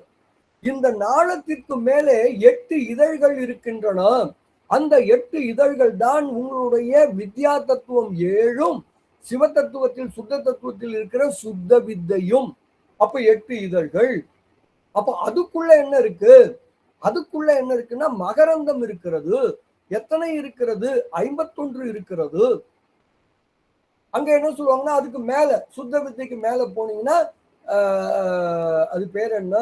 இந்த நாளத்திற்கு மேலே 8 இதழ்கள் இருக்கின்றன. அந்த 8 இதழ்கள் தான் உங்களுடைய வித்யா தத்துவம் 7ம், சிவ தத்துவத்தில் சுத்த தத்துவத்தில் இருக்கிற சுத்த வித்தையும். அப்ப 8 இதழ்கள். அப்ப அதுக்குள்ள என்ன இருக்கு? அதுக்குள்ள என்ன இருக்குன்னா மகரந்தம் இருக்கிறது. எத்தனை இருக்கிறது? 51 இருக்கிறது. அங்க என்ன சொல்லுவாங்கன்னா அதுக்கு மேல சுத்த வித்தைக்கு மேல போனீங்கன்னா அது பேர் என்ன?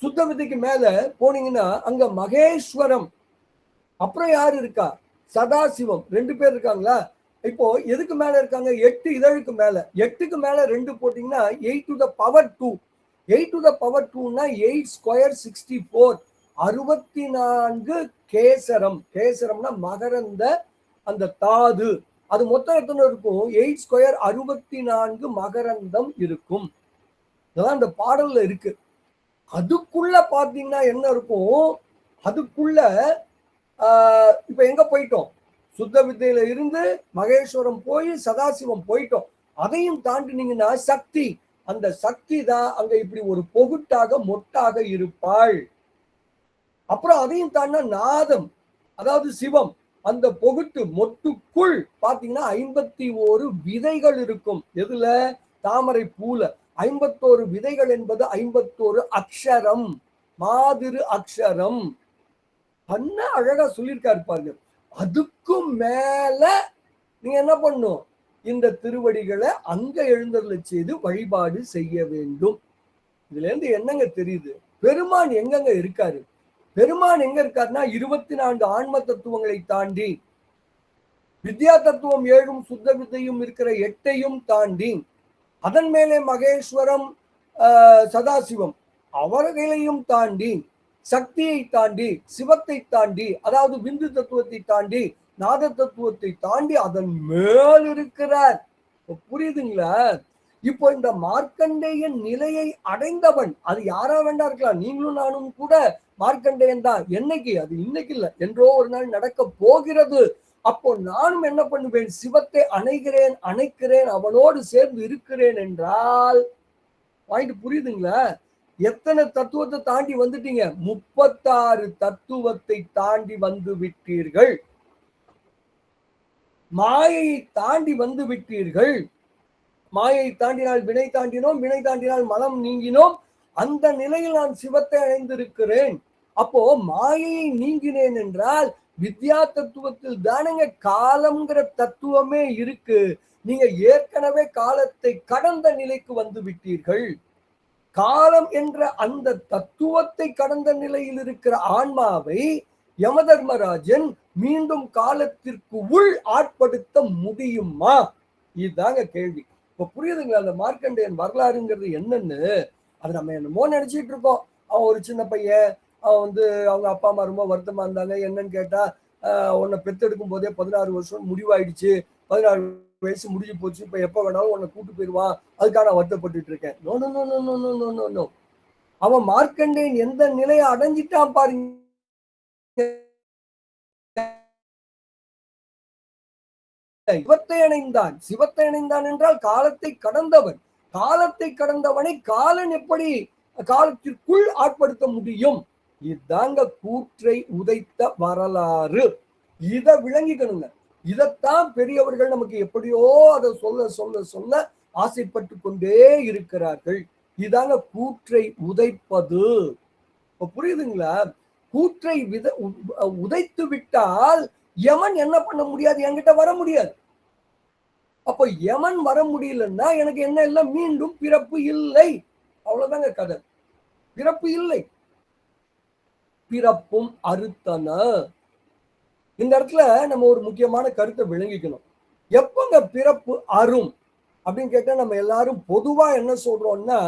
சுத்த வித்தைக்கு மேல போனீங்கன்னா அங்க மகேஸ்வரம். அப்புறம் யாரு இருக்கா? சதாசிவம். 2 பேர் இருக்காங்களா? இப்போ எதுக்கு மேல இருக்காங்க? 8 இதழுக்கு மேல. 8க்கு மேல 2 போட்டீங்கன்னா 8 to the power 2. 8 to the power 2னா 8 square 64. 64 கேசரம். கேசரம்னா மகரந்த அந்த தாது. அது மொத்தம் எத்தனை இருக்கும்? 8 ஸ்கொயர் 64 மகரந்தம் இருக்கும். இதெல்லாம் அந்த பாடல்ல இருக்கு. அதுக்குள்ள பாத்தீங்கன்னா என்ன இருக்கும்? அதுக்குள்ள இப்ப எங்க போயிட்டோம்? சுத்த வித்தையில இருந்து மகேஸ்வரம் போய் சதாசிவம் போயிட்டோம். அதையும் தாண்டினீங்கன்னா சக்தி. அந்த சக்தி தான் அங்க இப்படி ஒரு பொகுட்டாக மொட்டாக இருப்பாள். அப்புறம் அதையும் தாண்டினா நாதம், அதாவது சிவம். அந்த பொகுட்டு மொட்டுக்குள் பாத்தீங்கன்னா 51 விதைகள் இருக்கும். எதுல? தாமரை பூல 51 விதைகள் என்பது 51 அக்ஷரம், மாதிரு அக்ஷரம். என்ன அழகா சொல்லியிருக்காரு பாருங்க. அதுக்கும் மேல நீங்க என்ன பண்ணும்? இந்த திருவடிகளை அங்க எழுந்தருள செய்து வழிபாடு செய்ய வேண்டும். இதுல இருந்து என்னங்க தெரியுது? பெருமான் எங்கங்க இருக்காரு? பெருமான் எங்க இருக்காருன்னா 24 ஆன்ம தத்துவங்களை தாண்டி வித்யா தத்துவம் 7 சுத்த வித்தையும் இருக்கிற 8ஐயும் தாண்டி அதன் மேலே மகேஸ்வரம் சதாசிவம் அவர்களையும் தாண்டி சக்தியை தாண்டி சிவத்தை தாண்டி அதாவது விந்து தத்துவத்தை தாண்டி நாத தத்துவத்தை தாண்டி அதன் மேல் இருக்கிறார். புரியுதுங்களா? இப்போ இந்த மார்க்கண்டேயன் நிலையை அடைந்தவன் அது யாரா வேண்டா இருக்கலாம். நீங்களும் நானும் கூட மார்க்கண்டேயன் தான். என்னைக்கு? அது இன்னைக்கு இல்ல, என்றோ ஒரு நாள் நடக்க போகிறது. அப்போ நானும் என்ன பண்ணுவேன்? சிவத்தை அணைக்கிறேன், அவனோடு சேர்ந்து இருக்கிறேன் என்றால் பாயிண்ட் புரியுதுங்களா? எத்தனை தத்துவத்தை தாண்டி வந்துட்டீங்க? 36 தத்துவத்தை தாண்டி வந்து விட்டீர்கள். மாயையை தாண்டி வந்து விட்டீர்கள். மாயை தாண்டினால் வினை தாண்டினோம், வினை தாண்டினால் மலம் நீங்கினோம். அந்த நிலையில் நான் சிவத்தை அடைந்திருக்கிறேன். அப்போ மாயையை நீங்கினேன் என்றால் வித்யா தத்துவத்தில் தானங்க காலம்ங்கிற தத்துவமே இருக்கு. நீங்க ஏற்கனவே காலத்தை கடந்த நிலைக்கு வந்து விட்டீர்கள். காலம் என்ற அந்த தத்துவத்தை கடந்த நிலையில் இருக்கிற ஆன்மாவை யமதர்மராஜன் மீண்டும் காலத்திற்கு உள் ஆட்படுத்த முடியுமா? இதுதாங்க கேள்வி. இப்ப புரியுதுங்களா? அந்த மார்க்கண்டேயன் வரலாறுங்கிறது என்னன்னு அது நம்ம என்னமோ நினைச்சிட்டு இருக்கோம். அவன் ஒரு சின்ன பையன், அவன் அவங்க அப்பா அம்மா ரொம்ப வருத்தமா இருந்தாங்க. என்னன்னு கேட்டா, உன்னை பெத்தெடுக்கும் போதே 16 வருஷம் முடிவாயிடுச்சு, 16 வயசு முடிஞ்சு போச்சு, இப்ப எப்ப வேணாலும் உன்னை கூட்டு போயிடுவான், அதுக்காக நான் வருத்தப்பட்டு இருக்கேன். No no no no no no no no no. அவன் மார்க்கண்டேயன் எந்த நிலையை அடைஞ்சிட்டான் பாருங்க. சிவத்தை அணைந்தான் என்றால் காலத்தை கடந்தவன். காலத்தை கடந்தவனை காலன் எப்படி காலத்திற்குள் ஆட்படுத்த முடியும்? இதுதாங்க கூற்றை உதைத்த வரலாறு. இதை விளங்கிக்கணுங்க. இதைத்தான் பெரியவர்கள் நமக்கு எப்படியோ அதை சொல்ல சொல்ல சொல்ல ஆசைப்பட்டு கொண்டே இருக்கிறார்கள். இதாங்க கூற்றை உதைப்பது. புரியுதுங்களா? கூற்றை உதைத்து விட்டால் யமன் என்ன பண்ண முடியாது? என்கிட்ட வர முடியாது. அப்ப யமன் வர முடியலன்னா எனக்கு என்ன இல்லை? மீண்டும் பிறப்பு இல்லை. அவ்வளவுதாங்க கதை. பிறப்பு இல்லை, பிறப்பும் அறுத்தன. இந்த இடத்துல நம்ம ஒரு முக்கியமான கருத்தை விளங்கிக்கணும். எப்பங்க பிறப்பு அரும் அப்படின்னு கேட்டா நம்ம எல்லாரும் பொதுவா என்ன சொல்றோம்னா,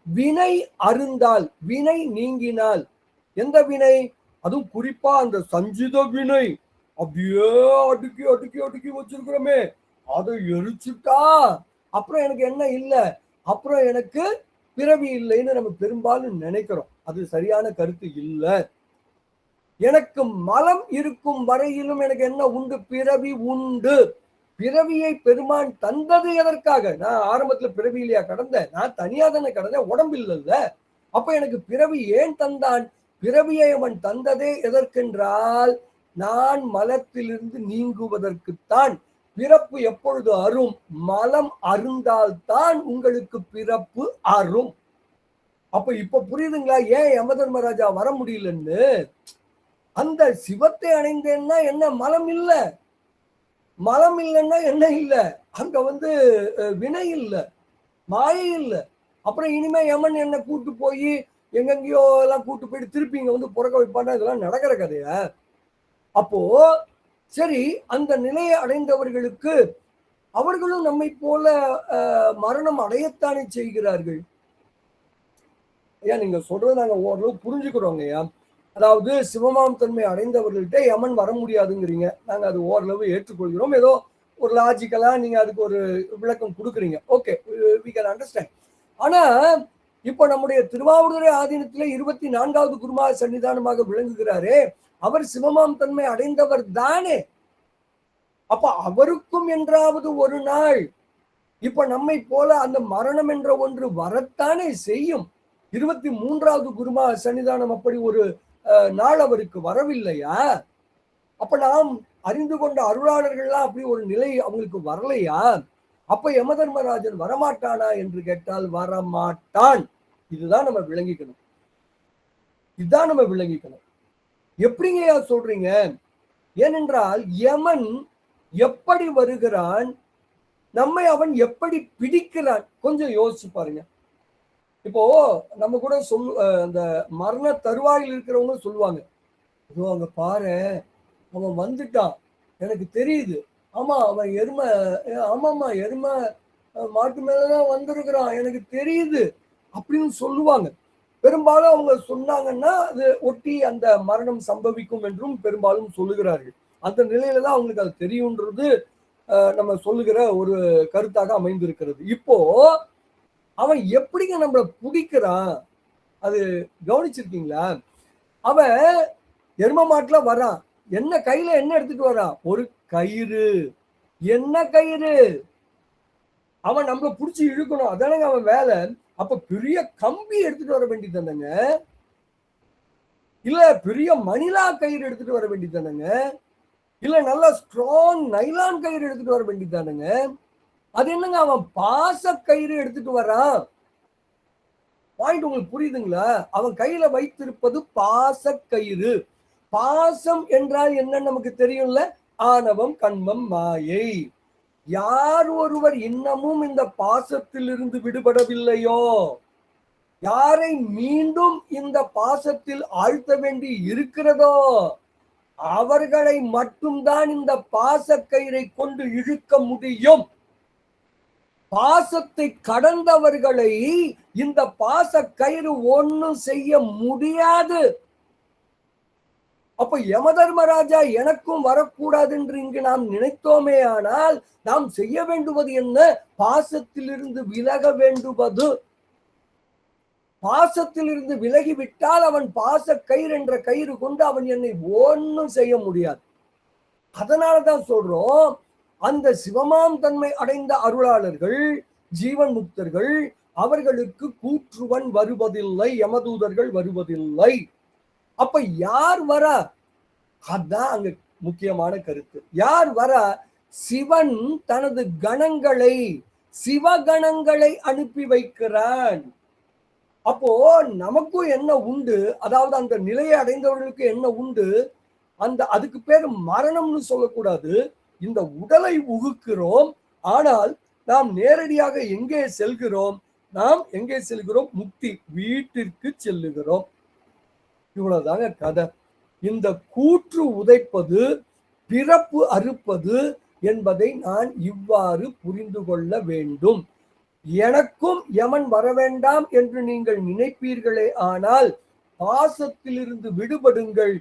வினை அருந்தால், வினை நீங்கினால். எந்த வினை? அதுவும் குறிப்பா அந்த சஞ்சித வினை அப்படியே அடுக்கி அடுக்கி அடுக்கி வச்சிருக்கிறோமே, அதை எரிச்சுட்டா அப்புறம் எனக்கு என்ன இல்லை, அப்புறம் எனக்கு பிறவி இல்லைன்னு நம்ம பெரும்பாலும் நினைக்கிறோம். அது சரியான கருத்து இல்லை. எனக்கு மலம் இருக்கும் வரையிலும் எனக்கு என்ன உண்டு? பிறவி உண்டு. பிறவியை பெருமான் தந்தது எதற்காக? நான் ஆரம்பத்துல பிறவி இல்லையா கடந்தேன்? நான் தனியா தானே கடந்தேன், உடம்பு இல்லைல்ல. அப்ப எனக்கு பிறவி ஏன் தந்தான்? பிறவியை அவன் தந்ததே எதற்கென்றால் நான் மலத்திலிருந்து நீங்குவதற்குத்தான். பிறப்பு எப்பொழுது அரும்? மலம் அருந்தால்தான் உங்களுக்கு பிறப்பு அரும். அப்ப இப்ப புரியுதுங்களா ஏன் யமதர்மராஜா வர முடியலன்னு? அந்த சிவத்தை அடைந்தேன்னா என்ன? மலம் இல்ல. மலம் இல்லைன்னா என்ன இல்ல? அங்க வினை இல்ல, மாயை இல்ல. அப்புறம் இனிமே யமன் என்ன கூட்டு போய் எங்கெங்கயோ எல்லாம் கூட்டு போயிட்டு திருப்பி இங்க புறக்க வைப்பான்னா இதெல்லாம் நடக்கிற கதையா? அப்போ சரி, அந்த நிலையை அடைந்தவர்களுக்கு அவர்களும் நம்மை போல மரணம் அடையத்தானே செய்கிறார்கள். ஐயா நீங்க சொல்றது நாங்க ஓரளவு புரிஞ்சுக்கிறோங்க ஐயா. அதாவது சிவமாம் தன்மை அடைந்தவர்கள்ட்ட யமன் வர முடியாதுங்கிறீங்க. நாங்க அது ஓரளவு ஏற்றுக்கொள்கிறோம். ஏதோ ஒரு லாஜிக்கலா நீங்க அதுக்கு ஒரு விளக்கம் கொடுக்குறீங்க. Okay, we can understand. ஆனா இப்போ நம்முடைய திருவாவூதுறை ஆதீனத்திலே 24வது குருமா சன்னிதானமாக விளங்குகிறாரே, அவர் சிவமாம் தன்மை அடைந்தவர் தானே. அப்ப அவருக்கும் என்றாவது ஒரு நாள் இப்ப நம்மை போல அந்த மரணம் என்ற ஒன்று வரத்தானே செய்யும். 23வது குருமா சன்னிதானம் அப்படி ஒரு நாள் அவருக்கு வரவில்லையா? அப்ப நாம் அறிந்து கொண்ட அருளாளர்கள்லாம் அப்படி ஒரு நிலை அவங்களுக்கு வரலையா? அப்ப யமதர்மராஜன் வரமாட்டானா என்று கேட்டால் வரமாட்டான். இதுதான் நம்ம விளங்கிக்கணும். இதுதான் நம்ம விளங்கிக்கணும். எப்படிங்கய்யா சொல்றீங்க? ஏனென்றால் யமன் எப்படி வருகிறான்? நம்மை அவன் எப்படி பிடிக்கிறான் கொஞ்சம் யோசிச்சு பாருங்க. இப்போ நம்ம கூட அந்த மரண தருவாயில் இருக்கிறவங்க சொல்லுவாங்க, ஐயோ அங்க பாரு அவன் வந்துட்டான், எனக்கு தெரியுது. ஆமா அவன் எருமை, ஆமாமா எருமை மாட்டு மேலதான் வந்திருக்கிறான், எனக்கு தெரியுது அப்படின்னு சொல்லுவாங்க. பெரும்பாலும் அவங்க சொன்னாங்கன்னா அது ஒட்டி அந்த மரணம் சம்பவிக்கும் என்றும் பெரும்பாலும் சொல்லுகிறார்கள். அந்த நிலையில தான் அவங்களுக்கு அது தெரியும்ன்றது நம்ம சொல்லுகிற ஒரு கருத்தாக அமைந்திருக்கிறது. இப்போ அவன் எப்படிங்க நம்மளை பிடிக்கிறான் அது கவனிச்சிருக்கீங்களா? அவன் எரும மாட்டுல வரான், என்ன கையில என்ன எடுத்துட்டு வரான்? ஒரு கயிறு. என்ன கயிறு? அவன் நம்மள புடிச்சு இழுக்கணும், அதானங்க அவன் வேலை. அப்ப பெரிய கம்பி எடுத்துட்டு வர வேண்டியதானங்க, இல்ல பெரிய மணிலா கயிறு எடுத்துட்டு வர வேண்டியதானங்க, இல்ல நல்ல ஸ்ட்ராங் நைலான் கயிறு எடுத்துட்டு வர வேண்டியதானங்க. அது என்னங்க அவன் பாச கயிறு எடுத்துட்டு வரான். பாயிண்ட் உங்களுக்கு புரியுதுங்களா? அவன் கையில வைத்திருப்பது பாச கயிறு. பாசம் என்றால் என்ன நமக்கு தெரியும்ல, ஆணவம் கண்மம் மாயை. யார் ஒருவர் இன்னமும் இந்த பாசத்திலிருந்து விடுபடவில்லையோ, யாரை மீண்டும் இந்த பாசத்தில் ஆழ்த்த வேண்டி இருக்கிறதோ, அவர்களை மட்டும்தான் இந்த பாச கயிறை கொண்டு இழுக்க முடியும். பாசத்தை கடந்தவர்களை இந்த பாச கயிறு ஒன்னும் செய்ய முடியாது. அப்ப யமதர்மராஜா எனக்கும் வரக்கூடாது என்று இங்கு நாம் நினைத்தோமே, ஆனால் நாம் செய்ய வேண்டுவது என்ன? பாசத்திலிருந்து விலக வேண்டுவது. பாசத்திலிருந்து விலகிவிட்டால் அவன் பாச கயிறு என்ற கயிறு கொண்டு அவன் என்னை ஒன்னும் செய்ய முடியாது. அதனாலதான் சொல்றோம், அந்த சிவமாம் தன்மை அடைந்த அருளாளர்கள், ஜீவன் முக்தர்கள், அவர்களுக்கு கூற்றுவன் வருவதில்லை, யமதூதர்கள் வருவதில்லை. அப்ப யார் வர? அதான் அங்க முக்கியமான கருத்து. யார் வர? சிவன் தனது கணங்களை, சிவகணங்களை அனுப்பி வைக்கிறான். அப்போ நமக்கும் என்ன உண்டு, அதாவது அந்த நிலையை அடைந்தவர்களுக்கு என்ன உண்டு? அதுக்கு பேர் மரணம்னு சொல்லக்கூடாது. இந்த உடலை உகுக்கிறோம், ஆனால் நாம் நேரடியாக எங்கே செல்கிறோம்? நாம் எங்கே செல்கிறோம்? முக்தி வீட்டிற்கு செல்லுகிறோம். இவ்வளவுதாங்க கதை. இந்த கூற்று உதைப்பது, பிறப்பு அறுப்பது என்பதை நான் இவ்வாறு புரிந்து கொள்ள வேண்டும். எனக்கும் யமன் வர வேண்டாம் என்று நீங்கள் நினைப்பீர்களே, ஆனால் பாசத்திலிருந்து விடுபடுங்கள்.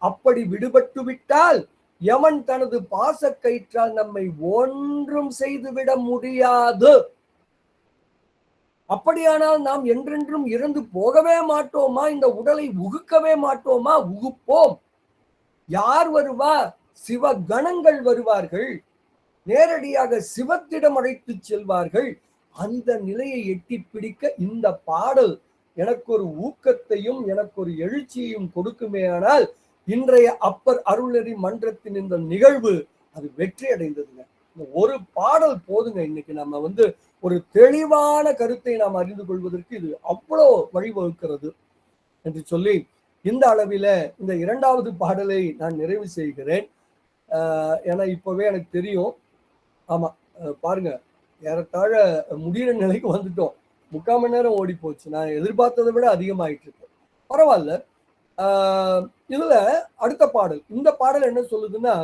அப்படி விடுபட்டு விட்டால் யமன் தனது பாச கயிற்றால் நம்மை ஒன்றும் செய்துவிட முடியாது. அப்படியானால் நாம் என்றென்றும் இறந்து போகவே மாட்டோமா? இந்த உடலை உகுக்கவே மாட்டோமா? உகுப்போம். யார் வருவா? சிவகணங்கள் வருவார்கள், நேரடியாக சிவத்திடம் அழைத்து செல்வார்கள். அந்த நிலையை எட்டி பிடிக்க இந்த பாடல் எனக்கு ஒரு ஊக்கத்தையும் எனக்கு ஒரு எழுச்சியையும் கொடுக்குமே. ஆனால் இன்றைய அப்பர் அருள்நெறி மன்றத்தின் இந்த நிகழ்வு அது வெற்றி அடைந்ததுங்க. ஒரு பாடல் போதுங்க, இன்னைக்கு நம்ம ஒரு தெளிவான கருத்தை நாம் அறிந்து கொள்வதற்கு இது அவ்வளோ வழிவகுக்கிறது என்று சொல்லி இந்த அளவில இந்த இரண்டாவது பாடலை நான் நிறைவு செய்கிறேன். ஏன்னா இப்பவே எனக்கு தெரியும், ஆமா பாருங்க ஏறத்தாழ முடிகிற நிலைக்கு வந்துட்டோம். 3/4 மணி நேரம் ஓடி போச்சு. நான் எதிர்பார்த்ததை விட அதிகமாயிட்டு இருக்கு. பரவாயில்ல. இதுல அடுத்த பாடல், இந்த பாடல் என்ன சொல்லுதுன்னா,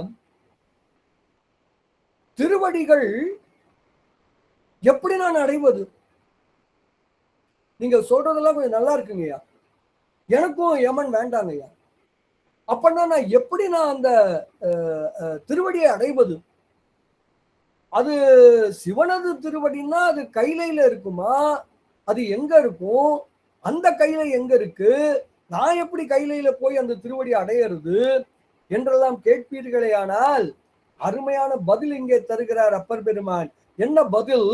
திருவடிகள் எப்படி நான் அடைவது? நீங்க சொல்றதெல்லாம் கொஞ்சம் நல்லா இருக்குங்கய்யா, எனக்கும் யமன் வேண்டாங்கய்யா. அப்படின்னா நான் எப்படி அந்த திருவடியை அடைவது? அது சிவனது திருவடின்னா அது கையில இருக்குமா? அது எங்க இருக்கும்? அந்த கையில எங்க இருக்கு? நான் எப்படி கையில போய் அந்த திருவடியை அடையிறது என்றெல்லாம் கேட்பீர்களே. ஆனால் அருமையான பதில் இங்கே தருகிறார் அப்பர் பெருமான். என்ன பதில்?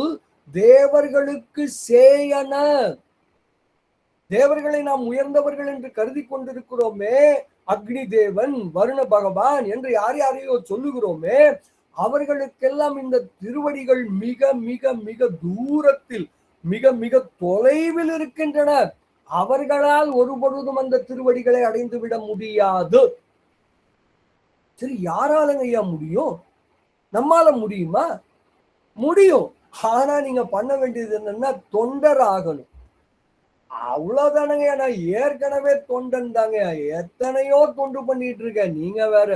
தேவர்களுக்கு சேயன. தேவர்களை நாம் உயர்ந்தவர்கள் என்று கருதி கொண்டிருக்கிறோமே, அக்னி தேவன், வருண பகவான் என்று யார் யாரையோ சொல்லுகிறோமே, அவர்களுக்கெல்லாம் இந்த திருவடிகள் மிக மிக மிக தூரத்தில், மிக மிக தொலைவில் இருக்கின்றன. அவர்களால் ஒருபொழுதும் அந்த திருவடிகளை அடைந்து விட முடியாது. சரி, யாராலங்க ஐயா முடியும்? நம்மால முடியுமா? முடியும். ஆனா நீங்க பண்ண வேண்டியது என்னன்னா தொண்டர் ஆகணும். அவ்வளவுதானங்க. நான் ஏற்கனவே தொண்டன் தாங்க. எத்தனையோ தொண்டு பண்ணிட்டு இருக்கேன். நீங்க வேற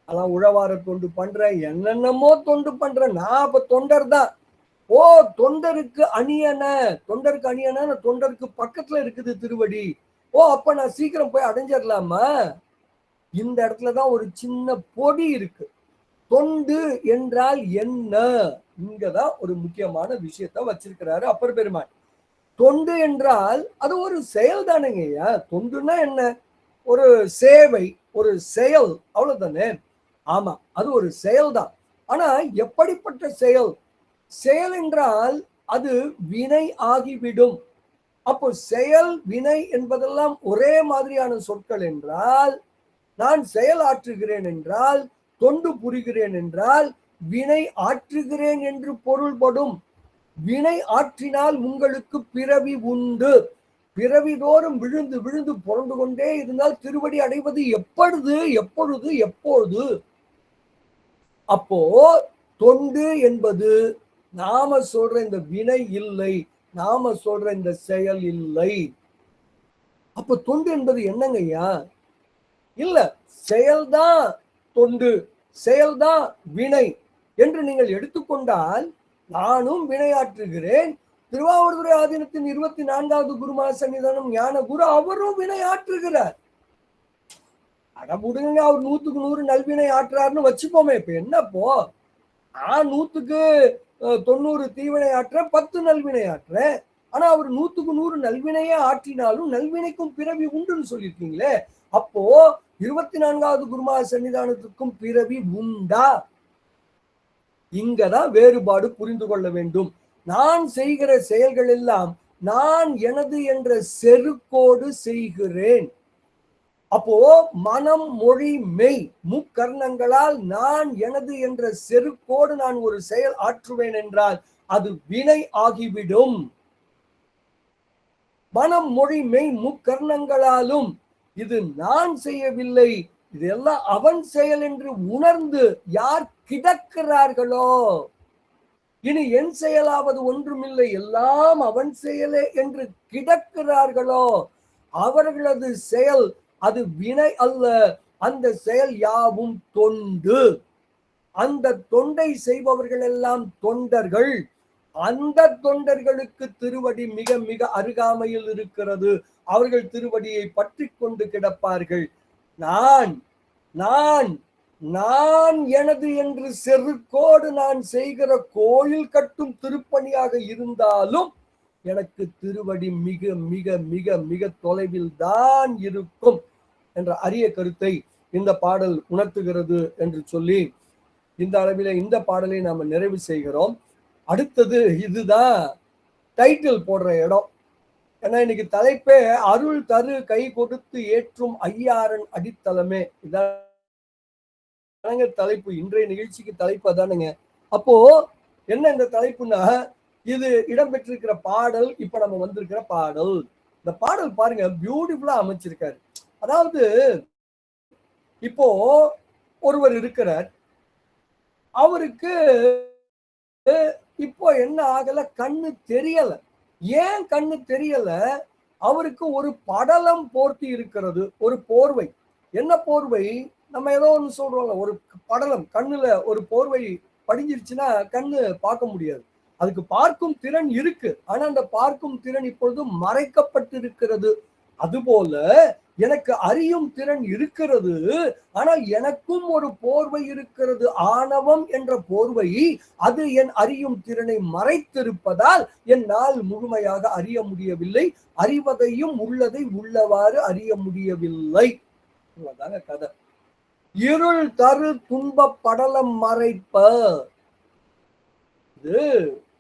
அதான் உழவார தொண்டு பண்றேன், என்னென்னமோ தொண்டு பண்றேன். நான் அப்ப தொண்டர் தான். ஓ, தொண்டருக்கு அணியன, தொண்டருக்கு அணியன, தொண்டருக்கு பக்கத்துல இருக்குது திருவடி. ஓ, அப்ப நான் சீக்கிரம் போய் அடைஞ்சிடலாமா? இந்த இடத்துலதான் ஒரு சின்ன பொடி இருக்கு. தொண்டு என்றால் என்ன? இங்கதான் ஒரு முக்கியமான விஷயத்த வச்சிருக்கிறாரு அப்பர் பெருமான். தொண்டு என்றால் அது ஒரு செயல் தானேங்கய்யா. தொண்டுன்னா என்ன? ஒரு சேவை, ஒரு செயல், அவ்வளவுதானே. ஆமா, அது ஒரு செயல்தான். ஆனா எப்படிப்பட்ட செயல்? செயல் என்றால் அது வினை ஆகிவிடும். அப்போ செயல் வினை என்பதெல்லாம் ஒரே மாதிரியான சொற்கள் என்றால், நான் செயல் ஆற்றுகிறேன் என்றால், தொண்டு புரிகிறேன் என்றால் வினை ஆற்றுகிறேன் என்று பொருள்படும். வினை ஆற்றினால் உங்களுக்கு பிறவி உண்டு. பிறவிதோறும் விழுந்து விழுந்து புரண்டு கொண்டே இருந்தால் திருவடி அடைவது எப்பொழுது எப்பொழுது எப்பொழுது? அப்போ தொண்டு என்பது நாம சொல்ற இந்த வினை இல்லை, நாம சொல்ற இந்த செயல் இல்லை. அப்ப தொண்டு என்பது என்னங்கய்யா? இல்ல, செயல்தான் தொண்டு, செயல்தான் வினை என்று நீங்கள் எடுத்துக்கொண்டால், நானும் வினையாற்றுகிறேன். திருவாவூர்துறை ஆதீனத்தின் 24வது குருமகா சன்னிதானம் ஞான குரு அவரும் வினையாற்றுகிறார். அடமுடுங்க, அவர் 100க்கு 100 நல்வினை ஆற்றாருன்னு வச்சுப்போமே. இப்ப என்னப்போ, நான் 100க்கு 90 தீவினை ஆற்றேன், 10 நல்வினை ஆற்றேன். ஆனா அவர் 100க்கு 100 நல்வினையே ஆற்றினாலும் நல்வினைக்கும் பிறவி உண்டுன்னு சொல்லியிருக்கீங்களே. அப்போ 24வது குருமகா சன்னிதானத்துக்கும் பிறவி உண்டா? இங்கதான் வேறுபாடு புரிந்து கொள்ள வேண்டும். நான் செய்கிற செயல்கள் எல்லாம் நான் எனது என்ற செருக்கோடு செய்கிறேன். அப்போ மனம் மொழி மெய் முக்கர்ணங்களால் நான் எனது என்ற செருக்கோடு நான் ஒரு செயல் ஆற்றுவேன் என்றால் அது வினை ஆகிவிடும். மனம் மொழி மெய் முக்கர்ணங்களாலும் இது நான் செய்யவில்லை, இதெல்லாம் அவன் செயல் என்று உணர்ந்து யார் கிடக்கிறார்களோ, இனி என் செயலாவது ஒன்றுமில்லை, எல்லாம் அவன் செயலே என்று கிடக்கிறார்களோ, அவர்களது செயல் அது வினை அல்ல, அந்த செயல் யாவும் தொண்டு. அந்த தொண்டை செய்பவர்கள் எல்லாம் தொண்டர்கள். அந்த தொண்டர்களுக்கு திருவடி மிக மிக அருகாமையில் இருக்கிறது. அவர்கள் திருவடியை பற்றி கொண்டு கிடப்பார்கள். நான் நான் நான் எனது என்று செருக்கோடு நான் செய்கிற கோயில் கட்டும் திருப்பணியாக இருந்தாலும் எனக்கு திருவடி மிக மிக மிக மிக தொலைவில் தான் இருக்கும் என்ற அரிய கருத்தை இந்த பாடல் உணர்த்துகிறது என்று சொல்லி இந்த அளவில இந்த பாடலை நாம நிறைவு செய்கிறோம். அடுத்தது இதுதான் டைட்டில் போடுற இடம். ஏன்னா இன்னைக்கு தலைப்பே அருள் தரு கை கொடுத்து ஏற்றும் ஐயாரன் அடித்தளமே. இதாங்க தலைப்பு, இன்றைய நிகழ்ச்சிக்கு தலைப்பு அதானுங்க. அப்போ என்ன இந்த தலைப்புனா, இது இடம்பெற்றிருக்கிற பாடல், இப்ப நம்ம வந்திருக்கிற பாடல். இந்த பாடல் பாருங்க, பியூட்டிஃபுல்லா அமைச்சிருக்காரு. அதாவது இப்போ ஒருவர் இருக்கிறார், அவருக்கு இப்போ என்ன ஆகல, கண்ணு தெரியல. ஏன் கண்ணு தெரியல? அவருக்கு ஒரு படலம் போர்த்தி இருக்கிறது, ஒரு போர்வை. என்ன போர்வை? நம்ம ஏதோ ஒன்று சொல்றோம்ல, ஒரு படலம், கண்ணுல ஒரு போர்வை படிஞ்சிருச்சுன்னா கண்ணு பார்க்க முடியாது. அதுக்கு பார்க்கும் திறன் இருக்கு, ஆனா அந்த பார்க்கும் திறன் இப்பொழுது மறைக்கப்பட்டிருக்கிறது. அதுபோல எனக்கு அறியும் திறன் இருக்கிறது, ஆனால் எனக்கும் ஒரு போர்வை இருக்கிறது, ஆணவம் என்ற போர்வை. அது என் அறியும் திறனை மறைத்திருப்பதால் என்னால் முழுமையாக அறிய முடியவில்லை, அறிவதையும் உள்ளதை உள்ளவாறு அறிய முடியவில்லை. அதாங்க கதை. இருள் தரு துன்ப படலம் மறைப்ப. இது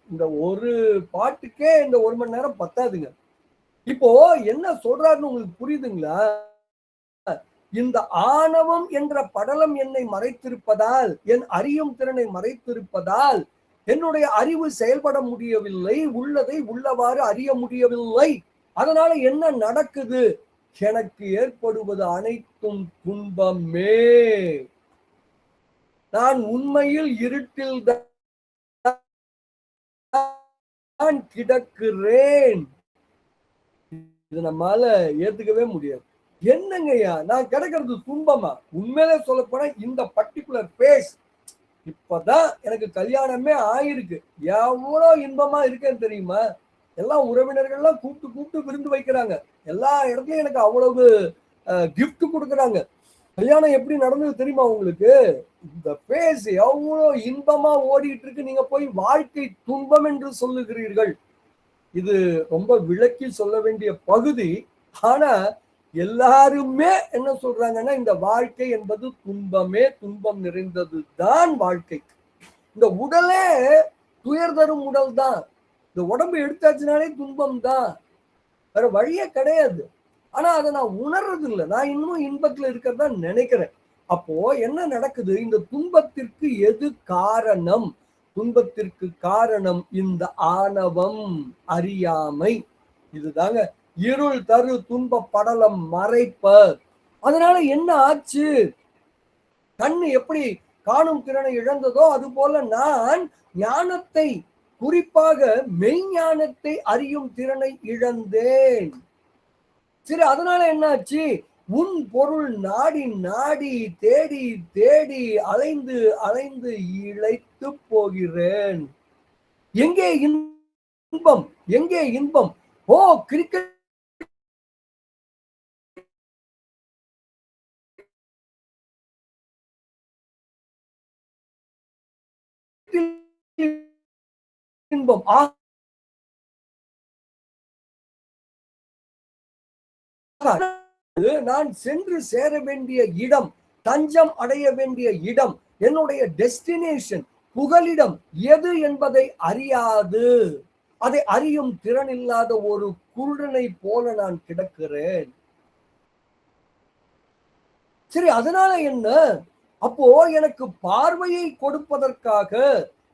இந்த ஒரு பாட்டுக்கே இந்த 1 மணி நேரம் பத்தாதுங்க. இப்போ என்ன சொல்றாருன்னு உங்களுக்கு புரியுதுங்களா? இந்த ஆணவம் என்ற படலம் என்னை மறைத்திருப்பதால், என் அறியும் திறனை மறைத்திருப்பதால் என்னுடைய அறிவு செயல்பட முடியவில்லை, உள்ளதை உள்ளவாறு அறிய முடியவில்லை. அதனால என்ன நடக்குது? எனக்கு ஏற்படுவது அனைத்தும் துன்பமே. நான் உண்மையில் இருட்டில் நான் கிடக்கிறேன். இது நம்மால ஏத்துக்கவே முடியாது. என்னங்கய்யா நான் கிடக்கிறது துன்பமா? உண்மையிலே சொல்ல போனா இந்த பர்டிகுலர் பேஸ் இப்பதான் எனக்கு கல்யாணமே ஆயிருக்கு. எவ்வளவு இன்பமா இருக்கேன்னு தெரியுமா? எல்லாம் உறவினர்கள்லாம் கூப்பிட்டு கூப்பிட்டு விருந்து வைக்கிறாங்க. எல்லா இடத்துலயும் எனக்கு அவ்வளவு கிஃப்ட் கொடுக்குறாங்க. கல்யாணம் எப்படி நடந்தது தெரியுமா உங்களுக்கு? இந்த பேஸ் எவ்வளவு இன்பமா ஓடிட்டு இருக்கு. நீங்க போய் வாழ்க்கை துன்பம் என்று சொல்லுகிறீர்கள். இது ரொம்ப விளக்கி சொல்ல வேண்டிய பகுதி. ஆனா எல்லாருமே என்ன சொல்றாங்கன்னா, இந்த வாழ்க்கை என்பது துன்பமே, துன்பம் நிறைந்தது தான் வாழ்க்கை. இந்த உடலே துயர் தரும் உடல் தான். இந்த உடம்பு எடுத்தாச்சுனாலே துன்பம் தான், வேற வழியே கிடையாது. ஆனா அதை நான் உணர்றது இல்லை. நான் இன்னும் இன்பத்துல இருக்கிறதா நினைக்கிறேன். அப்போ என்ன நடக்குது? இந்த துன்பத்திற்கு எது காரணம்? துன்பத்திற்கு காரணம் இந்த ஆணவம், அறியாமை. இதுதாங்க இருள் தரு துன்ப படலம் மறைப்பர். அதனால என்ன ஆச்சு? கண்ணு எப்படி காணும் திறனை இழந்ததோ அது போல நான் ஞானத்தை, குறிப்பாக மெய்ஞானத்தை அறியும் திறனை இழந்தேன். சரி, அதனால என்னாச்சு? உன் பொருள் நாடி நாடி தேடி தேடி அலைந்து அலைந்து இழைத்து போகிறேன். எங்கே இன்பம்? எங்கே இன்பம்? ஓ, கிரிக்கெட் இன்பம். நான் சென்று சேர வேண்டிய இடம், தஞ்சம் அடைய வேண்டிய இடம், என்னுடைய டெஸ்டினேஷன், புகலிடம் எது என்பதை அறியாது, அதை அறியும் திறன் இல்லாத ஒரு குருடனை போல நான் கிடக்கிறேன். சரி, அதனால என்ன? அப்போ எனக்கு பார்வையை கொடுப்பதற்காக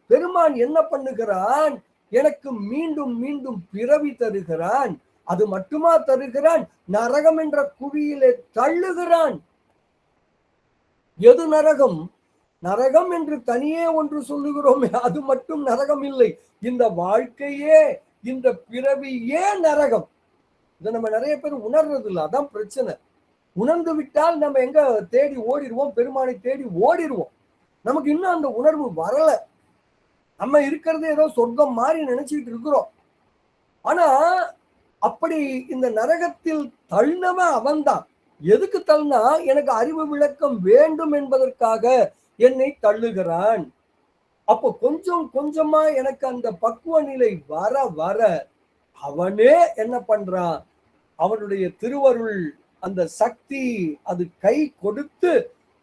பெருமான் என்ன பண்ணுகிறான்? எனக்கு மீண்டும் மீண்டும் பிறவி தருகிறான். அது மட்டுமா தருகிறான்? நரகம் என்ற குழியிலே தள்ளுகிறான். எது நரகம்? நரகம் என்று தனியே ஒன்று சொல்லுகிறோமே, அது மட்டும் நரகம் இல்லை. இந்த வாழ்க்கையே, இந்த பிறவியே நரகம். இதை நம்ம நிறைய பேர் உணர்றது இல்லை. அதான் பிரச்சனை. உணர்ந்து விட்டால் நம்ம எங்க தேடி ஓடிடுவோம்? பெருமானை தேடி ஓடிடுவோம். நமக்கு இன்னும் அந்த உணர்வு வரல. நம்ம இருக்கிறது ஏதோ சொர்க்கம் மாதிரி நினைச்சிட்டு இருக்கிறோம். ஆனா அப்படி இந்த நரகத்தில் தள்ளினவன் அவன்தான். எதுக்கு தள்ளினா? எனக்கு அறிவு விளக்கம் வேண்டும் என்பதற்காக என்னை தள்ளுகிறான். அப்போ கொஞ்சம் கொஞ்சமா எனக்கு அந்த பக்குவ நிலை வர வர அவனே என்ன பண்றான்? அவனுடைய திருவருள், அந்த சக்தி அது கை கொடுத்து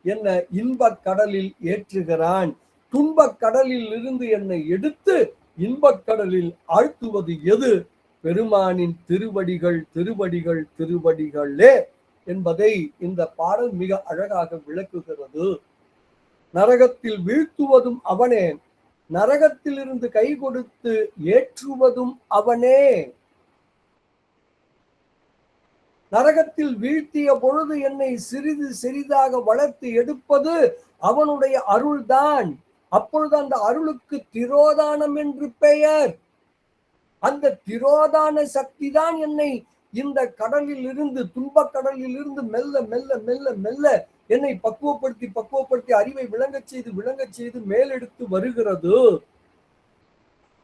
என்னை இன்பக் கடலில் ஏற்றுகிறான். துன்பக் கடலில் இருந்து என்னை எடுத்து இன்பக் கடலில் ஆழ்த்துவது எது? பெருமானின் திருவடிகள், திருவடிகள், திருவடிகளே என்பதை இந்த பாடல் மிக அழகாக விளக்குகிறது. நரகத்தில் வீழ்த்துவதும் அவனே, நரகத்தில் இருந்து கை கொடுத்து ஏற்றுவதும் அவனே. நரகத்தில் வீழ்த்திய பொழுது என்னை சிறிது சிறிதாக வளர்த்து எடுப்பது அவனுடைய அருள்தான். அப்பொழுது அந்த அருளுக்கு திரோதானம் என்று பெயர். அந்த திரோதான சக்தி தான் என்னை இந்த கடலில் இருந்து, துன்பக் கடலில் இருந்து மெல்ல மெல்ல மெல்ல மெல்ல என்னை பக்குவப்படுத்தி பக்குவப்படுத்தி அறிவை விளங்கச் செய்து மேலெடுத்து வருகிறது.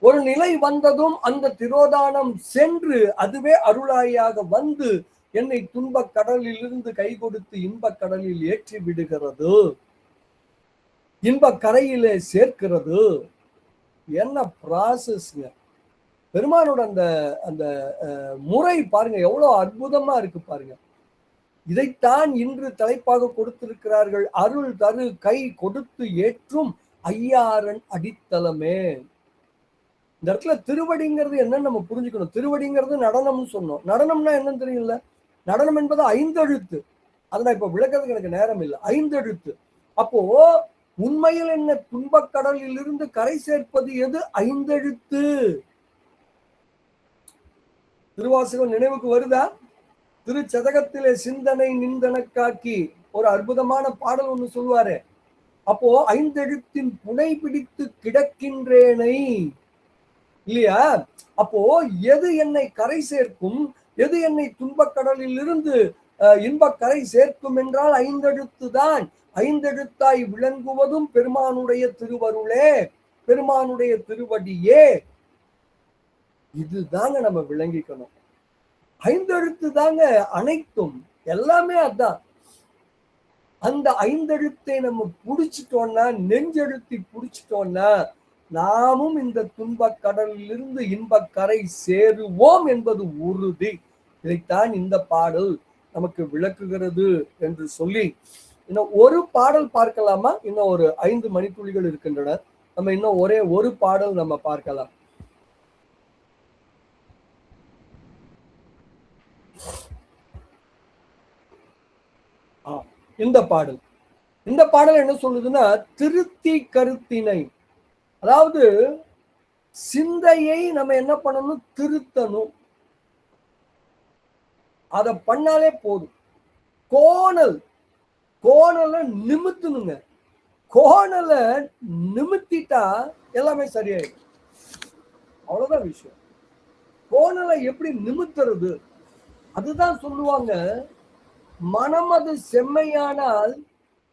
ஒரு நிலை வந்ததும் அந்த திரோதானம் சென்று அதுவே அருளாயாக வந்து என்னை துன்பக் கடலில் இருந்து கை கொடுத்து இன்பக் கடலில் ஏற்றி விடுகிறது, இன்பக் கரையிலே சேர்க்கிறது. என்ன ப்ராசஸ்ங்க! பெருமானோட அந்த அந்த முறை பாருங்க, எவ்வளவு அற்புதமா இருக்கு பாருங்க. இதைத்தான் இன்று தலைப்பாக கொடுத்திருக்கிறார்கள். அருள் தரு கை கொடுத்து ஏற்றும் ஐயாரன் அடித்தளமே. இந்த இடத்துல திருவடிங்கிறது என்னன்னு நம்ம புரிஞ்சுக்கணும். திருவடிங்கிறது நடனம்னு சொன்னோம். நடனம்னா என்னன்னு தெரியல. நடனம் என்பது 5 எழுத்து. அதை நான் இப்ப விளக்கிறதுக்கு எனக்கு நேரம் இல்லை. 5 எழுத்து. அப்போ உண்மையில் என்ன? துன்பக் கடலில் இருந்து கரை சேர்ப்பது எது? 5 எழுத்து. திருவாசகம் நினைவுக்கு வருதா? திருச்சதகத்திலே சிந்தனை நிந்தனக்காக்கி ஒரு அற்புதமான பாடல் ஒண்ணு சொல்லுவாரு. அப்போ 5 எழுத்தின் புனை பிடித்து கிடக்கின்றேனை, இல்லையா? அப்போ எது என்னை கரை சேர்க்கும், எது என்னை துன்பக்கடலில் இருந்து இன்பக் கரை சேர்க்கும் என்றால் ஐந்தெழுத்து தான். ஐந்தெழுத்தாய் விளங்குவதும் பெருமானுடைய திருவருளே, பெருமானுடைய திருவடியே. இதுதாங்க நம்ம விளங்கிக்கணும். ஐந்தெழுத்து தாங்க அனைத்தும், எல்லாமே அதான். அந்த ஐந்தெழுத்தை நம்ம புடிச்சிட்டோம்னா, நெஞ்செழுத்தி புடிச்சிட்டோம்னா, நாமும் இந்த துன்பக் கடலிலிருந்து இன்பக் கரை சேருவோம் என்பது உறுதி. இதைத்தான் இந்த பாடல் நமக்கு விளக்குகிறது என்று சொல்லி, இன்னும் ஒரு பாடல் பார்க்கலாமா? இன்னும் ஒரு 5 மணித்துளிகள் இருக்கின்றன. நம்ம இன்னும் ஒரே ஒரு பாடல் நம்ம பார்க்கலாம். இந்த பாடல் என்ன சொல்லுதுன்னா, திருத்தி கருத்தினை, அதாவது சிந்தையை நம்ம என்ன பண்ணணும்? திருத்தணும். அத பண்ணாலே போதும். கோணலை நிமித்தணுங்க. கோணலை நிமித்திட்டா எல்லாமே சரியாயிடும். அவ்வளவுதான் விஷயம். கோணலை எப்படி நிமித்துறது? அதுதான் சொல்லுவாங்க, மனம் அது செம்மையானால்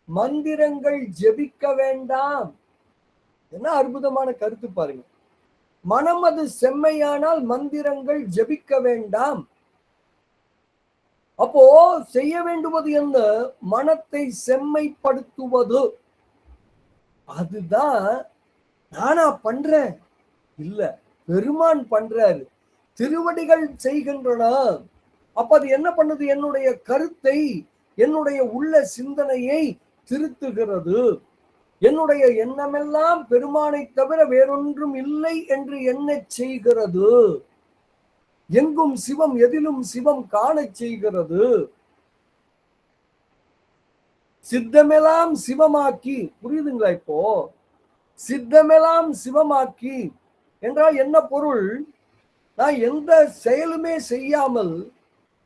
மந்திரங்கள் ஜெபிக்க வேண்டாம். என்ன அற்புதமான கருத்து பாருங்க. மனம் அது செம்மையானால் மந்திரங்கள் ஜெபிக்க வேண்டாம். அப்போ செய்ய வேண்டுவது என்ன? மனத்தை செம்மைப்படுத்துவது. அதுதான் நானா பண்றேன் இல்ல, பெருமான் பண்றாரு, திருவடிகள் செய்கின்றன. அப்ப அது என்ன பண்ணுது? என்னுடைய கருத்தை, என்னுடைய உள்ள சிந்தனையை திருத்துகிறது. என்னுடைய எண்ணமெல்லாம் பெருமானை தவிர வேறொன்றும் இல்லை என்று எண்ணச் செய்கிறது. எங்கும் சிவம், எதிலும் சிவம் காண செய்கிறது. சித்தமெல்லாம் சிவமாக்கி, புரியுதுங்களா? இப்போ சித்தமெல்லாம் சிவமாக்கி என்றால் என்ன பொருள்? நான் எந்த செயலுமே செய்யாமல்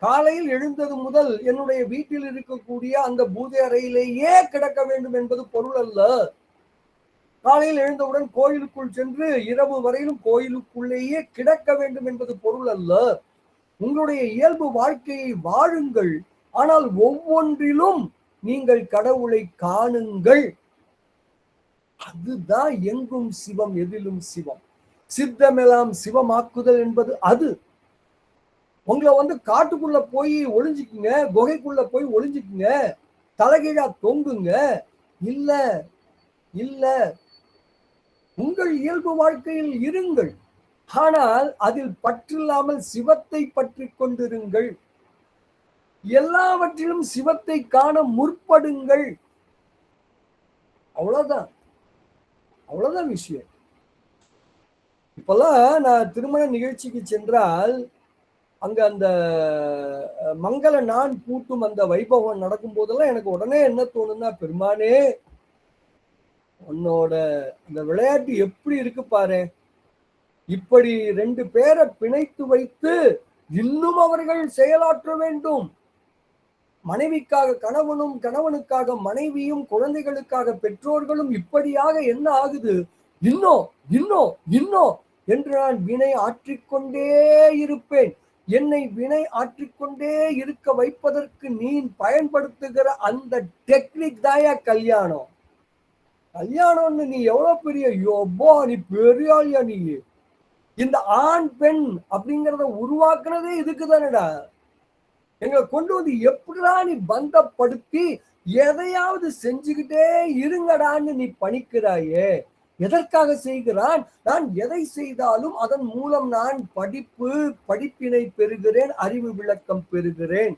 காலையில் எழுந்தது முதல் என்னுடைய வீட்டில் இருக்கக்கூடிய அந்த பூஜை அறையிலேயே கிடக்க வேண்டும் என்பது பொருள் அல்ல. காலையில் எழுந்தவுடன் கோயிலுக்குள் சென்று இரவு வரையிலும் கோயிலுக்குள்ளேயே கிடக்க வேண்டும் என்பது பொருள் அல்ல. உங்களுடைய இயல்பு வாழ்க்கையை வாழுங்கள், ஆனால் ஒவ்வொன்றிலும் நீங்கள் கடவுளை காணுங்கள். அதுதான் எங்கும் சிவம், எதிலும் சிவம். சித்தமெல்லாம் சிவமாக்குதல் என்பது அது. உங்களை காட்டுக்குள்ள போய் ஒளிஞ்சுக்குங்க, குகைக்குள்ள போய் ஒளிஞ்சுக்குங்க, தலைகீழா தொங்குங்க. இல்ல இல்ல, உங்கள் இயல்பு வாழ்க்கையில் இருங்கள், ஆனால் அதில் பற்றில்லாமல் சிவத்தை பற்றி கொண்டிருங்கள். எல்லாவற்றிலும் சிவத்தை காண முற்படுங்கள். அவ்வளவுதான், அவ்வளவுதான் விஷயம். இப்பெல்லாம் நான் திருமண நிகழ்ச்சிக்கு சென்றால் அங்க அந்த மங்கள நான் பூட்டும் அந்த வைபவம் நடக்கும் போதெல்லாம் எனக்கு உடனே என்ன தோணுன்னா, பெருமானே உன்னோட அந்த விளையாட்டு எப்படி இருக்கு பாரு. இப்படி 2 பேரை பிணைத்து வைத்து இன்னும் அவர்கள் செயலாற்ற வேண்டும். மனைவிக்காக கணவனும், கணவனுக்காக மனைவியும், குழந்தைகளுக்காக பெற்றோர்களும். இப்படியாக என்ன ஆகுது? இன்னும் இன்னும் இன்னும் என்று நான் வினை ஆற்றிக்கொண்டே இருப்பேன். என்னை வினை ஆற்றிக்கொண்டே இருக்க வைப்பதற்கு நீ பயன்படுத்துகிற அந்த டெக்னிக் தாயா கல்யாணம். கல்யாணம்னு நீ எவ்வளவு பெரிய யோபோ, நீ பெரிய ஆளியா? நீ இந்த ஆண் பெண் அப்படிங்கிறத உருவாக்குனதே இதுக்கு தானடா. எங்களை கொண்டு வந்து எப்படிடா நீ பந்தப்படுத்தி எதையாவது செஞ்சுக்கிட்டே இருங்கடான்னு நீ பணிக்கிறாயே. எதற்காக செய்கிறான்? நான் எதை செய்தாலும் அதன் மூலம் நான் படிப்பினை பெறுகிறேன், அறிவு விளக்கம் பெறுகிறேன்.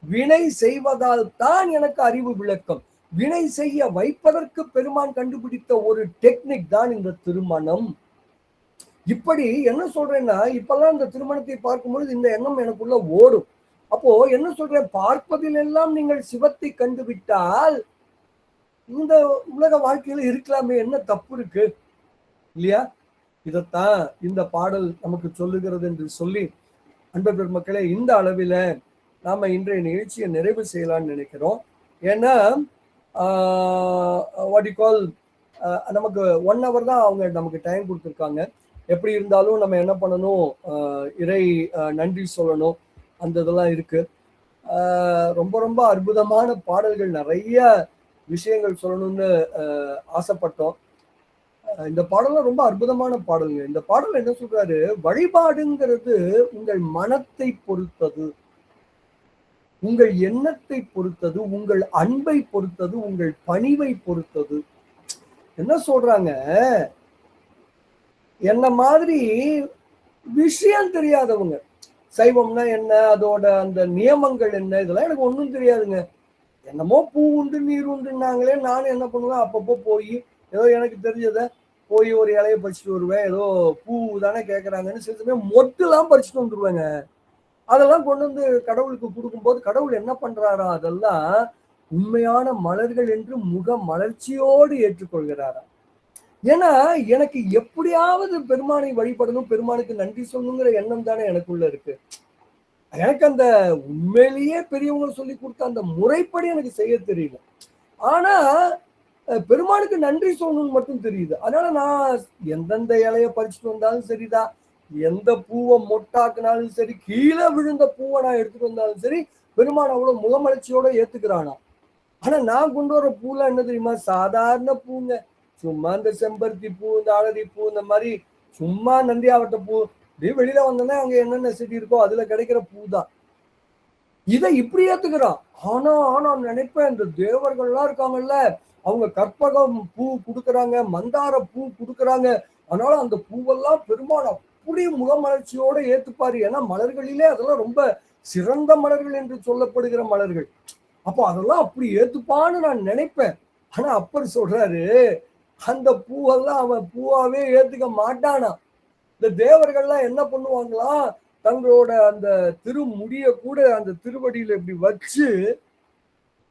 வினை செய்வதால் தான் எனக்கு அறிவு விளக்கம். வினை செய்ய வைப்பதற்கு பெருமான் கண்டுபிடித்த ஒரு டெக்னிக் தான் இந்த திருமணம். இப்படி என்ன சொல்றேன்னா, இப்பெல்லாம் இந்த திருமணத்தை பார்க்கும்பொழுது இந்த எண்ணம் எனக்குள்ள ஓடும். அப்போ என்ன சொல்றேன்? பார்ப்பதில் எல்லாம் நீங்கள் சிவத்தை கண்டுவிட்டால் இந்த உலக வாழ்க்கையில இருக்கலாமே, என்ன தப்பு இருக்கு இல்லையா? இதத்தான் இந்த பாடல் நமக்கு சொல்லுகிறது என்று சொல்லி, அன்பு பெருமக்களே, இந்த அளவில நாம இன்றைய நிகழ்ச்சியை நிறைவு செய்யலாம்னு நினைக்கிறோம். ஏன்னா வாட் யூ கால், நமக்கு 1 hour தான் அவங்க நமக்கு டைம் கொடுத்துருக்காங்க. எப்படி இருந்தாலும் நம்ம என்ன பண்ணணும், இறை நன்றி சொல்லணும். அந்த இதெல்லாம் இருக்கு. ரொம்ப ரொம்ப அற்புதமான பாடல்கள், நிறைய விஷயங்கள் சொல்லணும்னு ஆசைப்பட்டோம். இந்த பாடலாம் ரொம்ப அற்புதமான பாடலுங்க. இந்த பாடல் என்ன சொல்றாரு, வழிபாடுங்கிறது உங்கள் மனத்தை பொறுத்தது, உங்கள் எண்ணத்தை பொறுத்தது, உங்கள் அன்பை பொறுத்தது, உங்கள் பணிவை பொறுத்தது. என்ன சொல்றாங்க, என்ன மாதிரி விஷயம் தெரியாதவங்க, சைவம்னா என்ன, அதோட அந்த நியமங்கள் என்ன, இதெல்லாம் எனக்கு ஒன்றும் தெரியாதுங்க. என்னமோ பூ உண்டு நீர் உண்டுன்னாங்களே, நானும் என்ன பண்ணுவேன், அப்பப்போ போய் ஏதோ எனக்கு தெரிஞ்சதை போய் ஒரு இலையை பறிச்சுட்டு வருவேன். ஏதோ பூ தானே கேட்குறாங்கன்னு சில சமயம் மொட்டுலாம் பறிச்சுட்டு வந்துருவேங்க. அதெல்லாம் கொண்டு வந்து கடவுளுக்கு கொடுக்கும்போது கடவுள் என்ன பண்றாரா, அதெல்லாம் உண்மையான மலர்கள் என்று முக மலர்ச்சியோடு ஏற்றுக்கொள்கிறாரா. ஏன்னா எனக்கு எப்படியாவது பெருமானை வழிபடணும், பெருமானுக்கு நன்றி சொல்லணுங்கிற எண்ணம் தானே எனக்குள்ள இருக்கு. எனக்கு அந்த உண்மையிலேயே பெரியவங்க சொல்லி கொடுத்த அந்த முறைப்படி எனக்கு செய்ய தெரியல. ஆனா பெருமானுக்கு நன்றி சொல்லணும்னு மட்டும் தெரியுது. அதனால நான் எந்தெந்த இலைய பறிச்சுட்டு வந்தாலும் சரிதான், எந்த பூவை மொட்டாக்குனாலும் சரி, கீழே விழுந்த பூவை நான் எடுத்துட்டு வந்தாலும் சரி, பெருமான் அவ்வளவு முகமலர்ச்சியோட ஏத்துக்கிறானா. ஆனா நான் கொண்டு வர பூலாம் என்ன தெரியுமா, சாதாரண பூங்க. சும்மா இந்த செம்பருத்தி பூ, இந்த அழகி பூ, இந்த மாதிரி சும்மா நந்தியாவட்ட பூ, இப்படியே வெளியில வந்தோன்னா அங்க என்னென்ன செடி இருக்கோ அதுல கிடைக்கிற பூ தான். இதை இப்படி ஏத்துக்கிறான். ஆனா நான் நினைப்பேன், இந்த தேவர்கள்லாம் இருக்காங்கல்ல, அவங்க கற்பகம் பூ கொடுக்குறாங்க, மந்தார பூ கொடுக்குறாங்க. அதனால அந்த பூவெல்லாம் பெருமாள் அப்படி முகமலர்ச்சியோட ஏத்துப்பாரு. ஏன்னா மலர்களிலே அதெல்லாம் ரொம்ப சிறந்த மலர்கள் என்று சொல்லப்படுகிற மலர்கள். அப்போ அதெல்லாம் அப்படி ஏத்துப்பான்னு நான் நினைப்பேன். ஆனா அப்பர் சொல்றாரு, அந்த பூவெல்லாம் அவன் பூவாவே ஏத்துக்க மாட்டானா. இந்த தேவர்கள்லாம் என்ன பண்ணுவாங்களாம், தங்களோட அந்த திருமுடிய கூட அந்த திருவடியில இப்படி வச்சு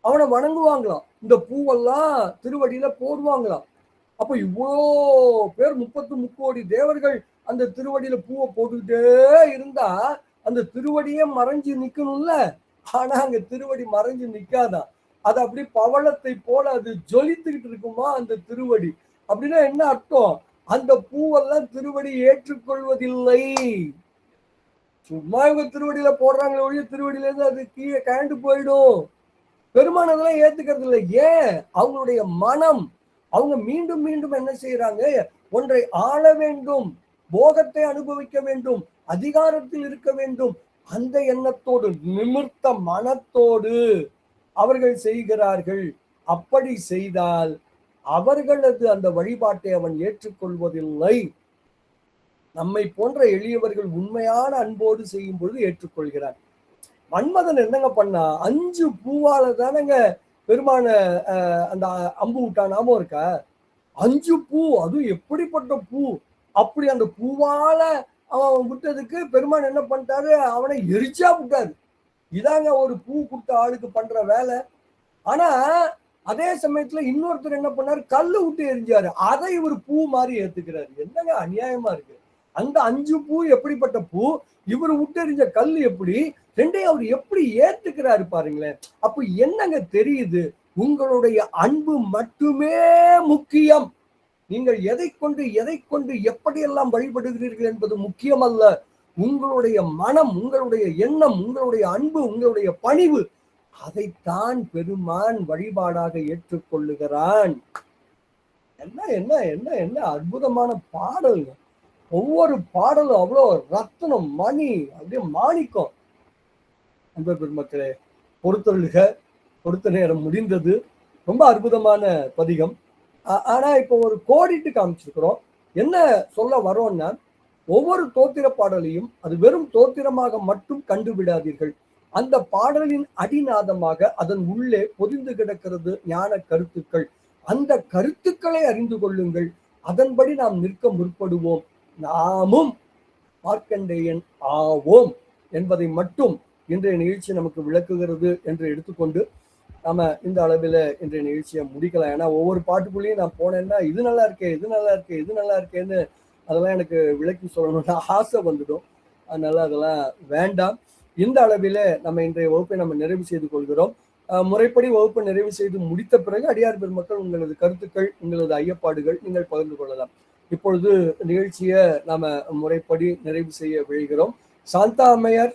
அவனை வணங்குவாங்களாம். இந்த பூவெல்லாம் திருவடியில போடுவாங்களாம். அப்ப இவ்வளோ பேர் 30 தேவர்கள் அந்த திருவடியில பூவை போட்டுக்கிட்டே இருந்தா அந்த திருவடியே மறைஞ்சு நிக்கணும்ல. ஆனா அங்க திருவடி மறைஞ்சு நிக்காதான். அது அப்படி பவளத்தை போல அது ஜொலித்துக்கிட்டு இருக்குமா அந்த திருவடி. அப்படின்னா என்ன அர்த்தம், அந்த பூவெல்லாம் திருவடி ஏற்றுக்கொள்வதில்லை. சும்மா இவங்க திருவடியில போடுறாங்களே ஒழிய திருவடியில இருந்து அது கீழே கழண்டு போயிடும். பெருமான் அதெல்லாம் ஏத்துக்கிறது இல்லை. ஏன், அவங்களுடைய மனம், அவங்க மீண்டும் மீண்டும் என்ன செய்யறாங்க, ஒன்றை ஆள வேண்டும், போகத்தை அனுபவிக்க வேண்டும், அதிகாரத்தில் இருக்க வேண்டும், அந்த எண்ணத்தோடு நிமிர்த்த மனத்தோடு அவர்கள் செய்கிறார்கள். அப்படி செய்தால் அவர்களது அந்த வழிபாட்டை அவன் ஏற்றுக்கொள்வதில்லை. நம்மை போன்ற எளியவர்கள் உண்மையான அன்போடு செய்யும் பொழுது ஏற்றுக்கொள்கிறார். மன்மதன் என்னங்க பண்ணா, 5 பூவால தானங்க பெருமான அந்த அம்பு விட்டா, ஞாபகம் இருக்கா? 5 பூ, அதுவும் எப்படிப்பட்ட பூ. அப்படி அந்த பூவால அவன் விட்டதுக்கு பெருமான் என்ன பண்ணிட்டாரு, அவனை எரிச்சா விட்டாரு. இதாங்க ஒரு பூ கொடுத்த ஆளுக்கு பண்ற வேலை. ஆனா அதே சமயத்துல இன்னொருத்தர் என்ன பண்ணாரு, கல்லு விட்டு எரிஞ்சாரு. அதை இவர் பூ மாதிரி ஏத்துக்கிறாரு. என்னங்க அநியாயமா இருக்கு. அந்த 5 பூ எப்படிப்பட்ட பூ, இவர் விட்டு எறிஞ்ச கல் எப்படி, ரெண்டையும் அவர் எப்படி ஏத்துக்கிறாரு பாருங்களேன். அப்ப என்னங்க தெரியுது, உங்களுடைய அன்பு மட்டுமே முக்கியம். நீங்கள் எதை கொண்டு எப்படியெல்லாம் வழிபடுகிறீர்கள் என்பது முக்கியம் அல்ல. உங்களுடைய மனம், உங்களுடைய எண்ணம், உங்களுடைய அன்பு, உங்களுடைய பணிவு, அதைத்தான் பெருமான் வழிபாடாக ஏற்றுக்கொள்ளுகிறான். என்ன என்ன என்ன என்ன அற்புதமான பாடல். ஒவ்வொரு பாடலும் அவ்வளோ ரத்னம், மணி, அப்படியே மாணிக்கம். அன்பர் பெருமக்களே, பொறுத்தருளுக, பொறுத்த நேரம் முடிந்தது. ரொம்ப அற்புதமான பதிகம். ஆனா இப்போ ஒரு கோடிட்டு காமிச்சிருக்கிறோம். என்ன சொல்ல வரோம்னா, ஒவ்வொரு தோத்திர பாடலையும் அது வெறும் தோத்திரமாக மட்டும் கண்டுவிடாதீர்கள். அந்த பாடலின் அடிநாதமாக அதன் உள்ளே பொதிந்து கிடக்கிறது ஞான கருத்துக்கள். அந்த கருத்துக்களை அறிந்து கொள்ளுங்கள். அதன்படி நாம் நிற்க முற்படுவோம். நாமும் மார்க்கண்டேயன் ஆவோம் என்பதை மட்டும் இன்றைய நிகழ்ச்சி நமக்கு விளக்குகிறது என்று எடுத்துக்கொண்டு நாம இந்த அளவில் இன்றைய நிகழ்ச்சியை முடிக்கலாம். ஏன்னா ஒவ்வொரு பாட்டுக்குள்ளேயும் நான் போனேன்னா இது நல்லா இருக்கே, இது நல்லா இருக்கே, இது நல்லா இருக்கேன்னு அதெல்லாம் எனக்கு விளக்கி சொல்லணும்னா ஆசை வந்துடும். அதனால அதெல்லாம் வேண்டாம். இந்த அளவில் நம்ம இன்றைய வகுப்பை நம்ம நிறைவு செய்து கொள்கிறோம். முறைப்படி வகுப்பை நிறைவு செய்து முடித்த பிறகு அடியார் பெருமக்கள் உங்களது கருத்துக்கள், உங்களது ஐயப்பாடுகள் நீங்கள் பகிர்ந்து கொள்ளலாம். இப்பொழுது நிகழ்ச்சியை நாம முறைப்படி நிறைவு செய்ய விழைகிறோம். சாந்தா அம்மையார்